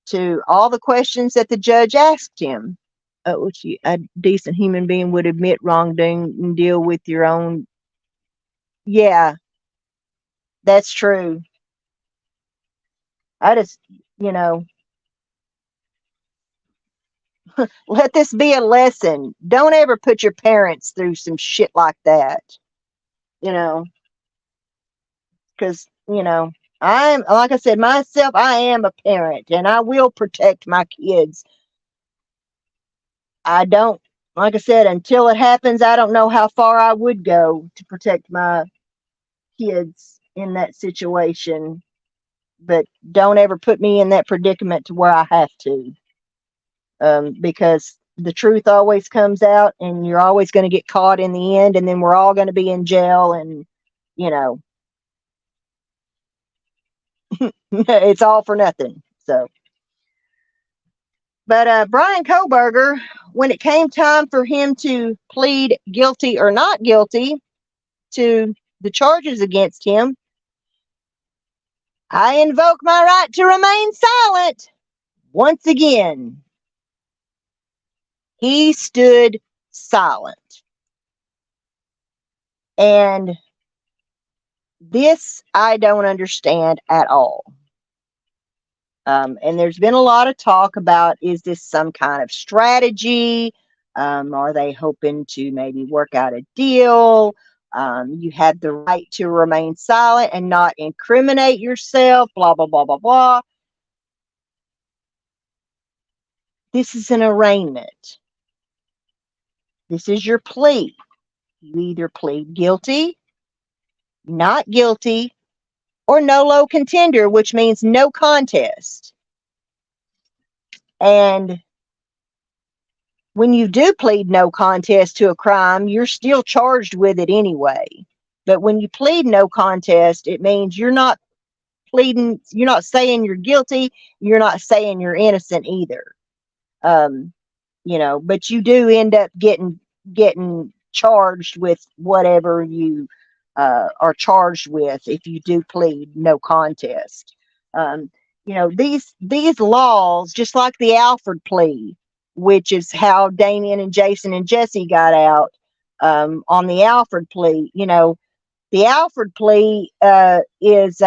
to all the questions that the judge asked him. A decent human being would admit wrongdoing and deal with your own. Yeah, that's true. I just, let this be a lesson. Don't ever put your parents through some shit like that. Because, I'm, like I said, myself, I am a parent and I will protect my kids. I don't, like I said, until it happens, I don't know how far I would go to protect my kids in that situation. But don't ever put me in that predicament to where I have to. Because the truth always comes out and you're always going to get caught in the end, and then we're all going to be in jail, and it's all for nothing. So, but Brian Koberger, when it came time for him to plead guilty or not guilty to the charges against him, I invoke my right to remain silent. Once again, he stood silent. And this I don't understand at all. And there's been a lot of talk about, is this some kind of strategy? Are they hoping to maybe work out a deal? You have the right to remain silent and not incriminate yourself, blah, blah, blah, blah, blah. This is an arraignment. This is your plea. You either plead guilty, not guilty, or nolo contender, which means no contest. And when you do plead no contest to a crime, you're still charged with it anyway. But when you plead no contest, it means you're not pleading, you're not saying you're guilty, you're not saying you're innocent either. Um, but you do end up getting charged with whatever you are charged with if you do plead no contest. Um, these laws, just like the Alford plea, which is how Damien and Jason and Jesse got out on the Alford plea. The Alford plea is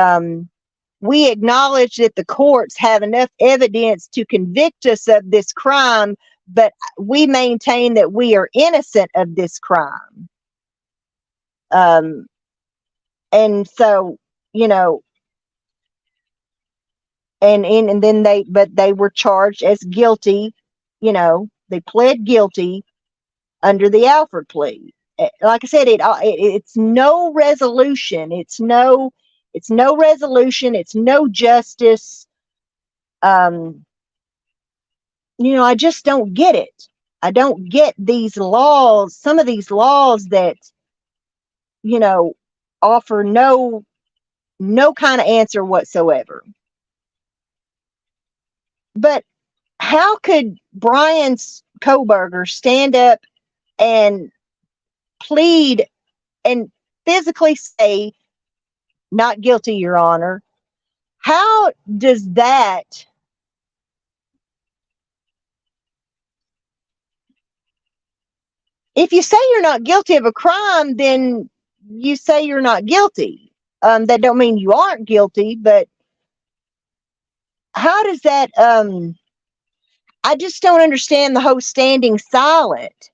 we acknowledge that the courts have enough evidence to convict us of this crime, but we maintain that we are innocent of this crime. And so, and then they were charged as guilty. They pled guilty under the Alford plea. Like I said, it's no resolution. It's no resolution. It's no justice. I just don't get it. I don't get these laws, some of these laws that, offer no kind of answer whatsoever. But how could Brian Kohberger stand up and plead and physically say, not guilty, Your Honor? How does that if you say you're not guilty of a crime, then you say you're not guilty. That don't mean you aren't guilty, but how does that I just don't understand the whole standing silent.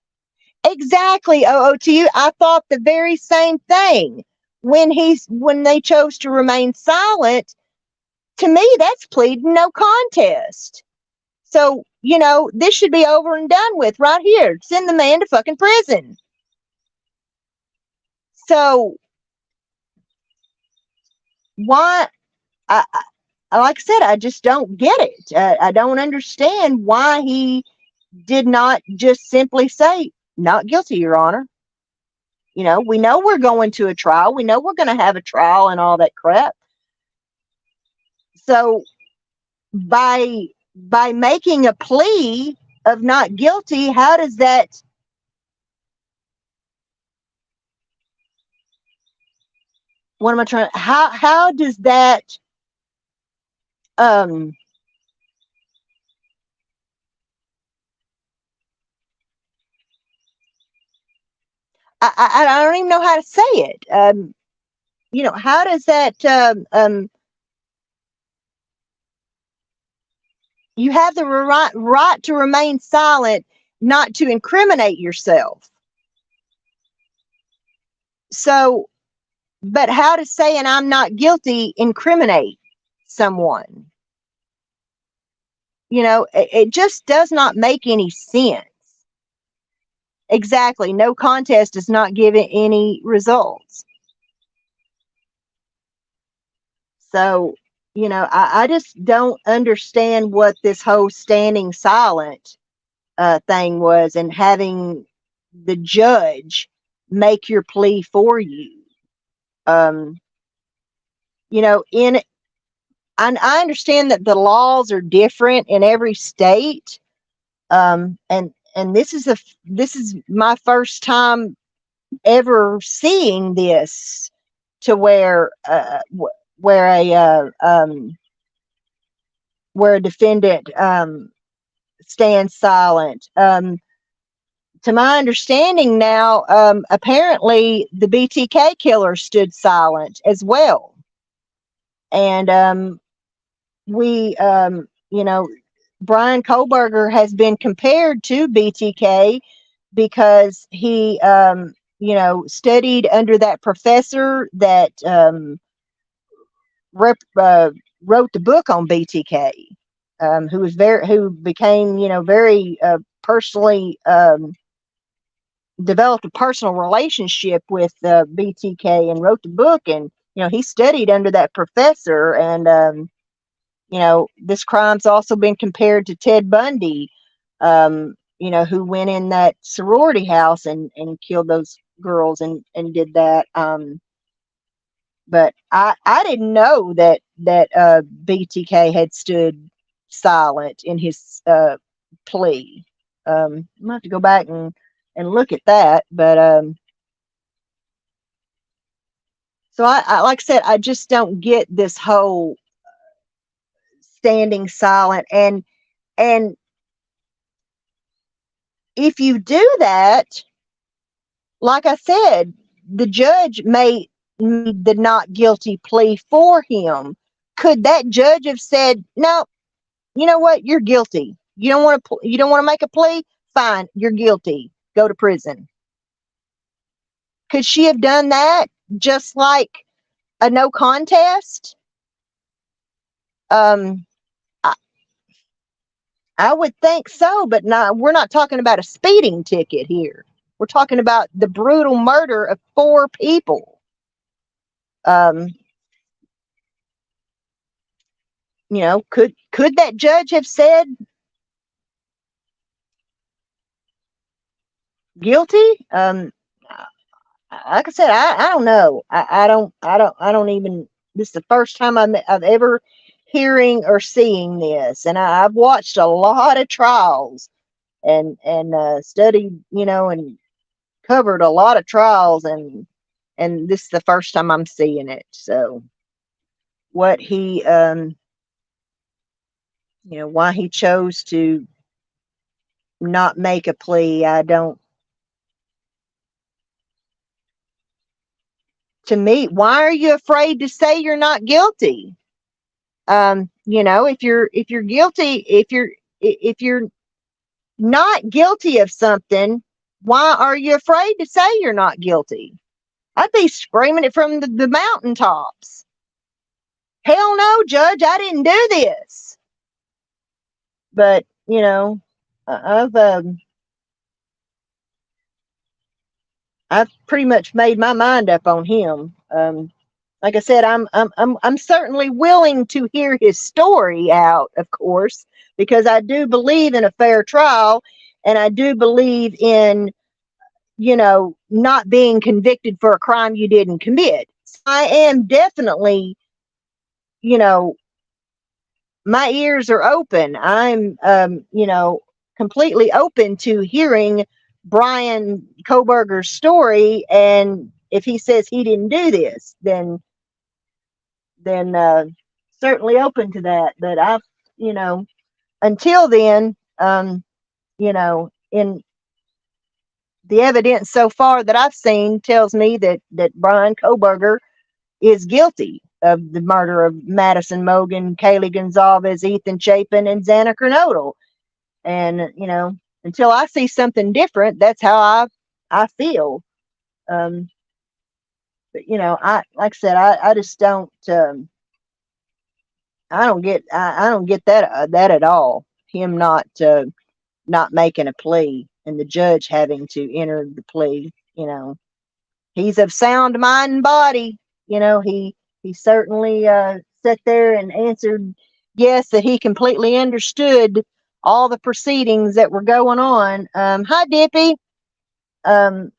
Exactly, OOTU. I thought the very same thing. When they chose to remain silent, to me that's pleading no contest. So, this should be over and done with right here. Send the man to fucking prison. So, why? Like I said, I just don't get it. I don't understand why he did not just simply say, not guilty, Your Honor. We know we're going to a trial. We know we're going to have a trial and all that crap. So, by making a plea of not guilty, how does that how does that I don't even know how to say it. How does that you have the right to remain silent, not to incriminate yourself. So, but how does saying I'm not guilty incriminate someone? It just does not make any sense. Exactly. No contest does not give it any results. So, I just don't understand what this whole standing silent thing was, and having the judge make your plea for you. I understand that the laws are different in every state. And this is my first time ever seeing this, to where a defendant stands silent. To my understanding now, apparently the BTK killer stood silent as well. And Brian Kohberger has been compared to BTK because he, studied under that professor that wrote the book on BTK. who became, very personally, developed a personal relationship with BTK and wrote the book. And he studied under that professor. And this crime's also been compared to Ted Bundy, who went in that sorority house and killed those girls and did that. But I didn't know that BTK had stood silent in his plea. I'm gonna have to go back and look at that. But so I like I said, I just don't get this whole standing silent. And if you do that, like I said, the judge made the not guilty plea for him. Could that judge have said, no, you know what, you're guilty, you don't want to make a plea, fine, you're guilty, go to prison? Could she have done that just like a no contest? um i, I would think so, but we're not talking about a speeding ticket here. We're talking about the brutal murder of 4 people. um could that judge have said guilty? Like I said, I don't know. I don't even. This is the first time I've ever hearing or seeing this, and I've watched a lot of trials and studied, and covered a lot of trials, and this is the first time I'm seeing it. So what he, why he chose to not make a plea, I don't. To me, why are you afraid to say you're not guilty? If you're guilty, if you're not guilty of something, why are you afraid to say you're not guilty? I'd be screaming it from the mountaintops. Hell no, judge, I didn't do this. But I've pretty much made my mind up on him. Like I said, I'm certainly willing to hear his story out, of course, because I do believe in a fair trial, and I do believe in, not being convicted for a crime you didn't commit. So I am definitely, you know, my ears are open. I'm, completely open to hearing Brian Koberger's story. And if he says he didn't do this, then certainly open to that. But you know, until then, in the evidence so far that I've seen tells me that Brian Koberger is guilty of the murder of Madison Mogan, Kaylee Gonzalez, Ethan Chapin, and Xana Kernodle. And until I see something different, that's how I feel. Um, but I like I said, I just don't. I don't get that at all. Him not making a plea and the judge having to enter the plea. He's of sound mind and body. He certainly sat there and answered yes, that he completely understood all the proceedings that were going on. Hi, Dippy. Um,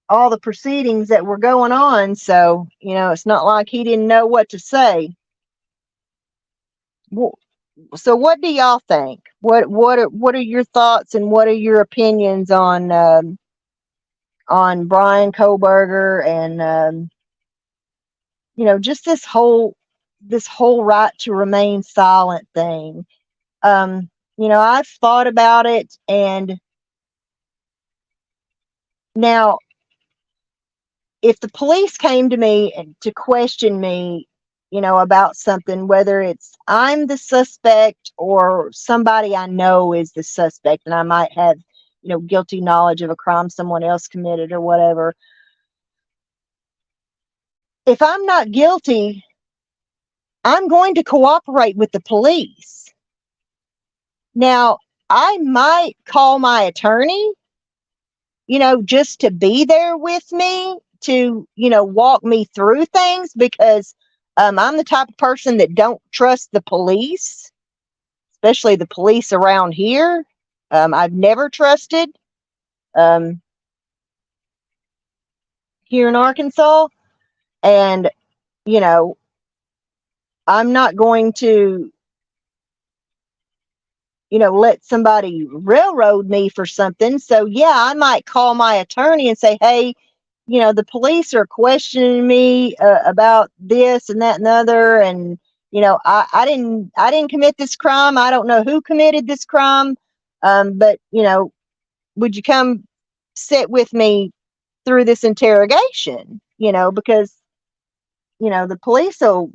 all the proceedings that were going on. So it's not like he didn't know what to say. So what do y'all think? What are your thoughts and what are your opinions on Brian Koberger and just this whole right to remain silent thing? I've thought about it, and now if the police came to me to question me, about something, whether it's I'm the suspect or somebody I know is the suspect, and I might have, guilty knowledge of a crime someone else committed or whatever. If I'm not guilty, I'm going to cooperate with the police. Now, I might call my attorney, just to be there with me to, walk me through things because I'm the type of person that don't trust the police, especially the police around here. I've never trusted um, here in Arkansas. And, you know, I'm not going to, let somebody railroad me for something. So, yeah, I might call my attorney and say, hey, the police are questioning me about this and that and the other. And, I didn't commit this crime. I don't know who committed this crime. But, would you come sit with me through this interrogation? Because, the police will,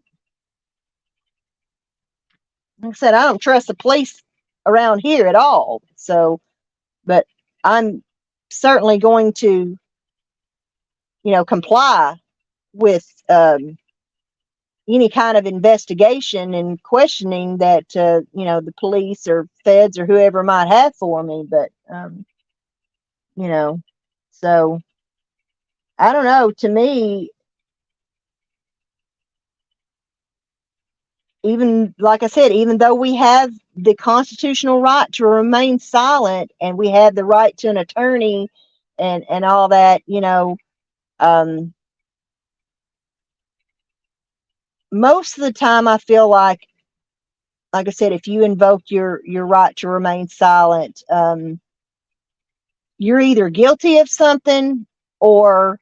like I said, I don't trust the police around here at all. So, but I'm certainly going to, comply with any kind of investigation and questioning that, the police or feds or whoever might have for me. But, you know, so I don't know. To me, even like I said, even though we have the constitutional right to remain silent and we have the right to an attorney and all that, um, most of the time I feel like I said, if you invoke your right to remain silent, you're either guilty of something or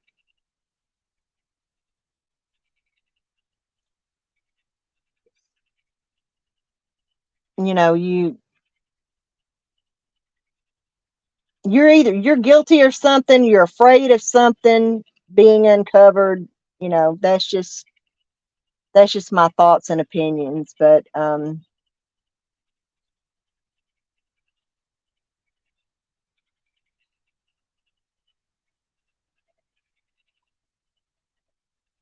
you're guilty or something, you're afraid of something being uncovered. That's just my thoughts and opinions. But and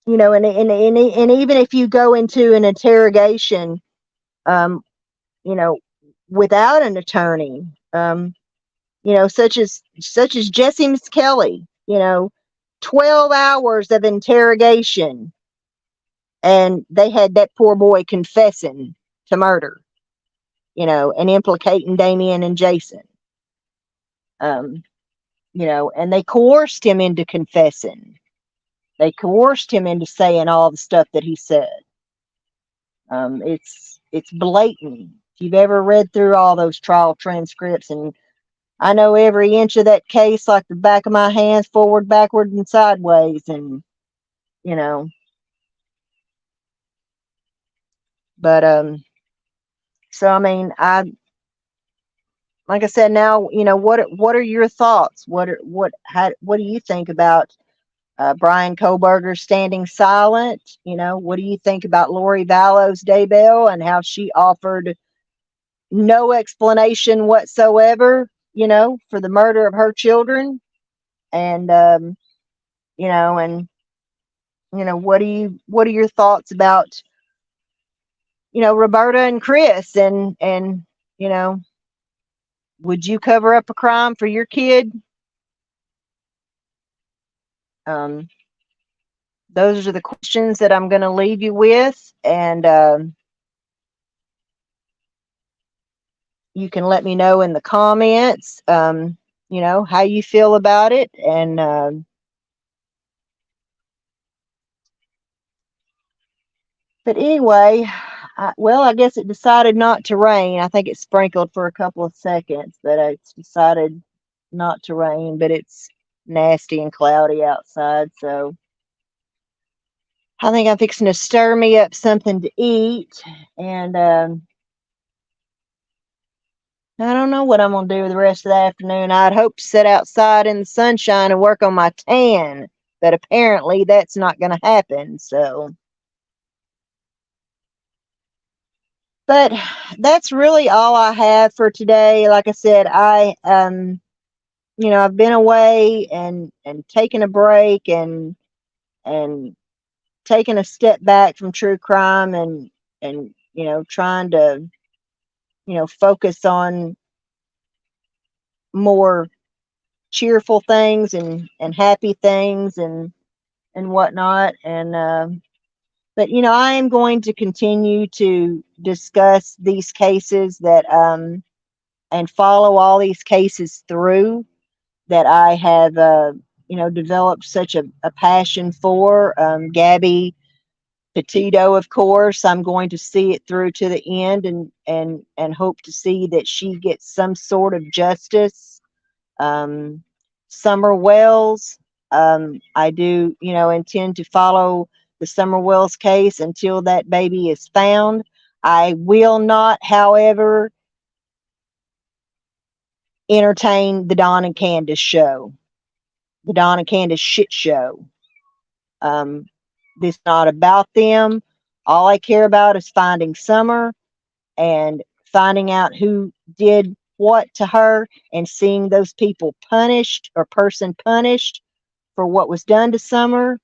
even if you go into an interrogation, um, you know, without an attorney, such as Jesse Miss Kelly, 12 hours of interrogation, and they had that poor boy confessing to murder, and implicating Damien and Jason. Um, and they coerced him into confessing. They coerced him into saying all the stuff that he said. It's blatant. If you've ever read through all those trial transcripts, and I know every inch of that case like the back of my hands, forward, backward, and sideways, and you know, but so I mean, like I said, now what are your thoughts? What do you think about Brian Koberger standing silent? What do you think about Lori Vallow's Daybell and how she offered no explanation whatsoever, for the murder of her children? And and what are your thoughts about Roberta and Chris? And you know, would you cover up a crime for your kid? Um, those are the questions that I'm going to leave you with, and you can let me know in the comments, how you feel about it. And but anyway, I guess it decided not to rain. I think it sprinkled for a couple of seconds, but it's decided not to rain. But it's nasty and cloudy outside, so I think I'm fixing to stir me up something to eat. And I don't know what I'm going to do the rest of the afternoon. I'd hope to sit outside in the sunshine and work on my tan, but apparently that's not going to happen. So, but that's really all I have for today. Like I said, I've been away and taken a break and taken a step back from true crime and trying to focus on more cheerful things and happy things and whatnot. And but I am going to continue to discuss these cases that and follow all these cases through that I have developed such a passion for. Gabby Petito, of course, I'm going to see it through to the end and hope to see that she gets some sort of justice. um, Summer Wells, I do, intend to follow the Summer Wells case until that baby is found. I will not, however, entertain the Don and Candace show, the Don and Candace shit show. Um, this is not about them. All I care about is finding Summer and finding out who did what to her and seeing those people punished or person punished for what was done to Summer.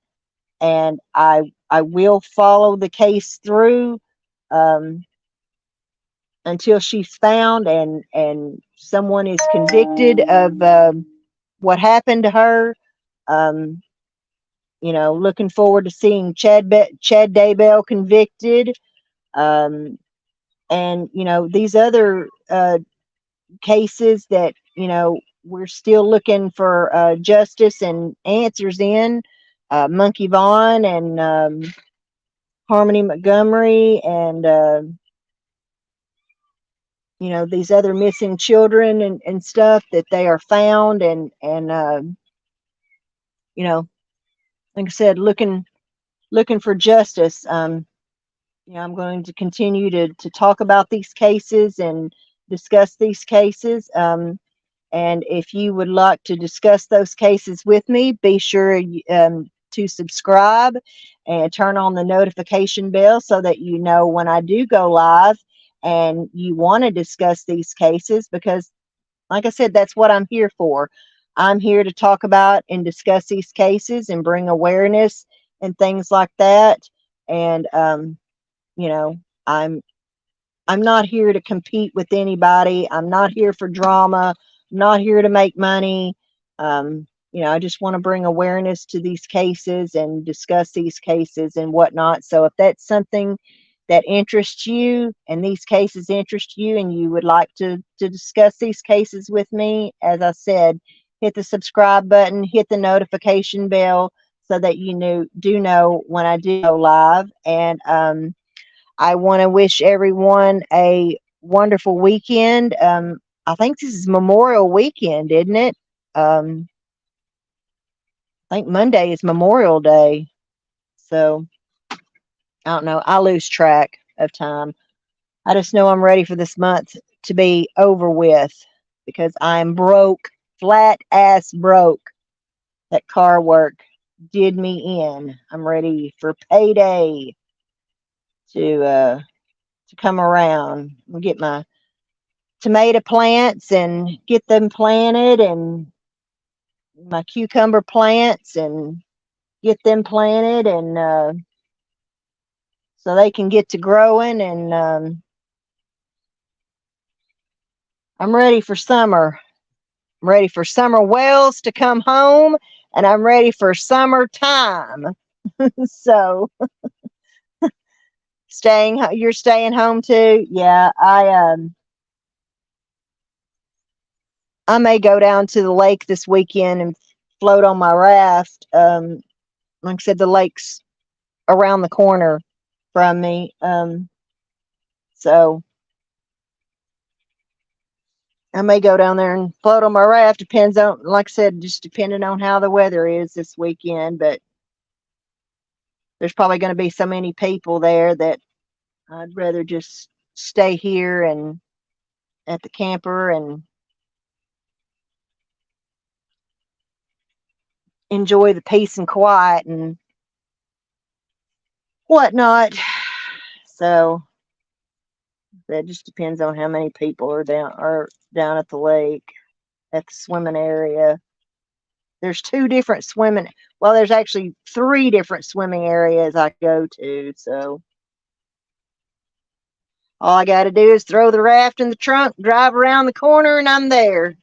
And I will follow the case through um, until she's found and someone is convicted of what happened to her. Um, looking forward to seeing Chad Daybell convicted. Um, and these other cases that we're still looking for justice and answers in Monkey Vaughn and Harmony Montgomery and these other missing children and stuff that they are found and like I said, looking for justice. I'm going to continue to talk about these cases and discuss these cases. And if you would like to discuss those cases with me, be sure to subscribe and turn on the notification bell so that you know when I do go live and you want to discuss these cases, because like I said, that's what I'm here for. I'm here to talk about and discuss these cases and bring awareness and things like that. And you know, I'm I'm not here to compete with anybody. I'm not here for drama. I'm not here to make money. I just want to bring awareness to these cases and discuss these cases and whatnot. So if that's something that interests you and these cases interest you and you would like to discuss these cases with me, as I said, hit the subscribe button, hit the notification bell so that do know when I do go live. And I want to wish everyone a wonderful weekend. I think this is Memorial Weekend, isn't it? I think Monday is Memorial Day. So I don't know. I lose track of time. I just know I'm ready for this month to be over with because I'm broke, flat ass broke. That car work did me in. I'm ready for payday to come around and get my tomato plants and get them planted, and my cucumber plants and get them planted, and so they can get to growing. And I'm ready for summer. I'm ready for Summer Wells to come home, and I'm ready for summertime. So you're staying home too? Yeah, I may go down to the lake this weekend and float on my raft. Like I said, the lake's around the corner from me. So I may go down there and float on my raft. Depends on, like I said, just depending on how the weather is this weekend. But there's probably going to be so many people there that I'd rather just stay here and at the camper and enjoy the peace and quiet and whatnot. So that just depends on how many people are down at the lake, at the swimming area. There's two different swimming. Well, there's actually three different swimming areas I go to. So All I got to do is throw the raft in the trunk, drive around the corner, and I'm there.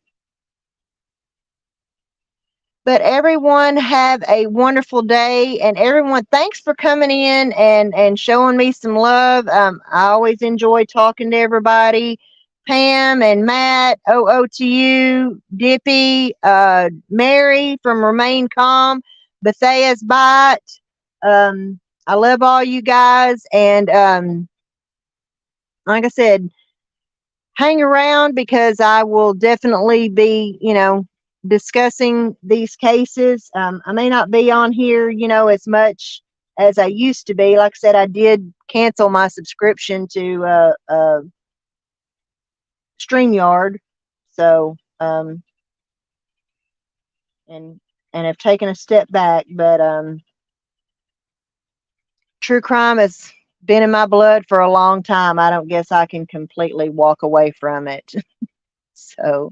But everyone have a wonderful day, and everyone, thanks for coming in and showing me some love. I always enjoy talking to everybody. Pam and Matt, OO to you, Dippy, Mary from Remain Calm, Bethea's Bite. I love all you guys, and like I said, hang around because I will definitely be, discussing these cases. I may not be on here, as much as I used to be. Like I said, I did cancel my subscription to StreamYard, so and have taken a step back. But true crime has been in my blood for a long time. I don't guess I can completely walk away from it. So.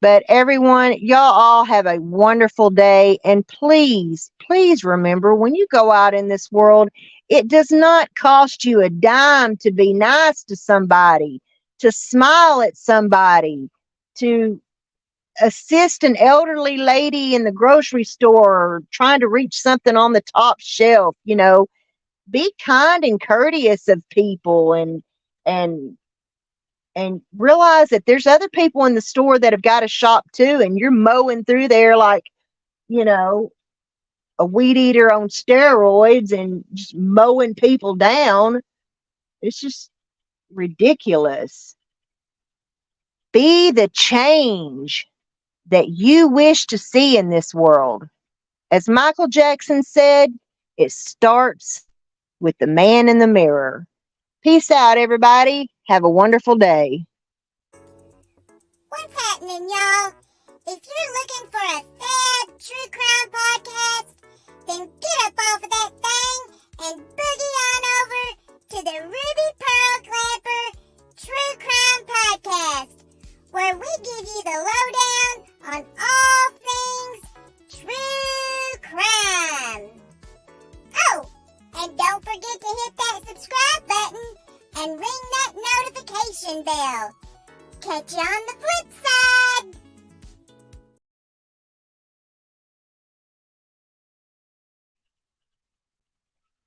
But everyone, y'all all have a wonderful day. And please, please remember when you go out in this world, it does not cost you a dime to be nice to somebody, to smile at somebody, to assist an elderly lady in the grocery store trying to reach something on the top shelf. Be kind and courteous of people, and realize that there's other people in the store that have got to shop too, and you're mowing through there like, you know, a weed eater on steroids and just mowing people down. It's just ridiculous. Be the change that you wish to see in this world. As Michael Jackson said, it starts with the man in the mirror. Peace out, everybody. Have a wonderful day. What's happening, y'all? If you're looking for a sad true crime podcast, then get up off of that thing and boogie on over to the Ruby Pearl Glamper True Crime Podcast, where we give you the lowdown on all things true crime. Oh, and don't forget to hit that subscribe button and ring that notification bell. Catch you on the flip side.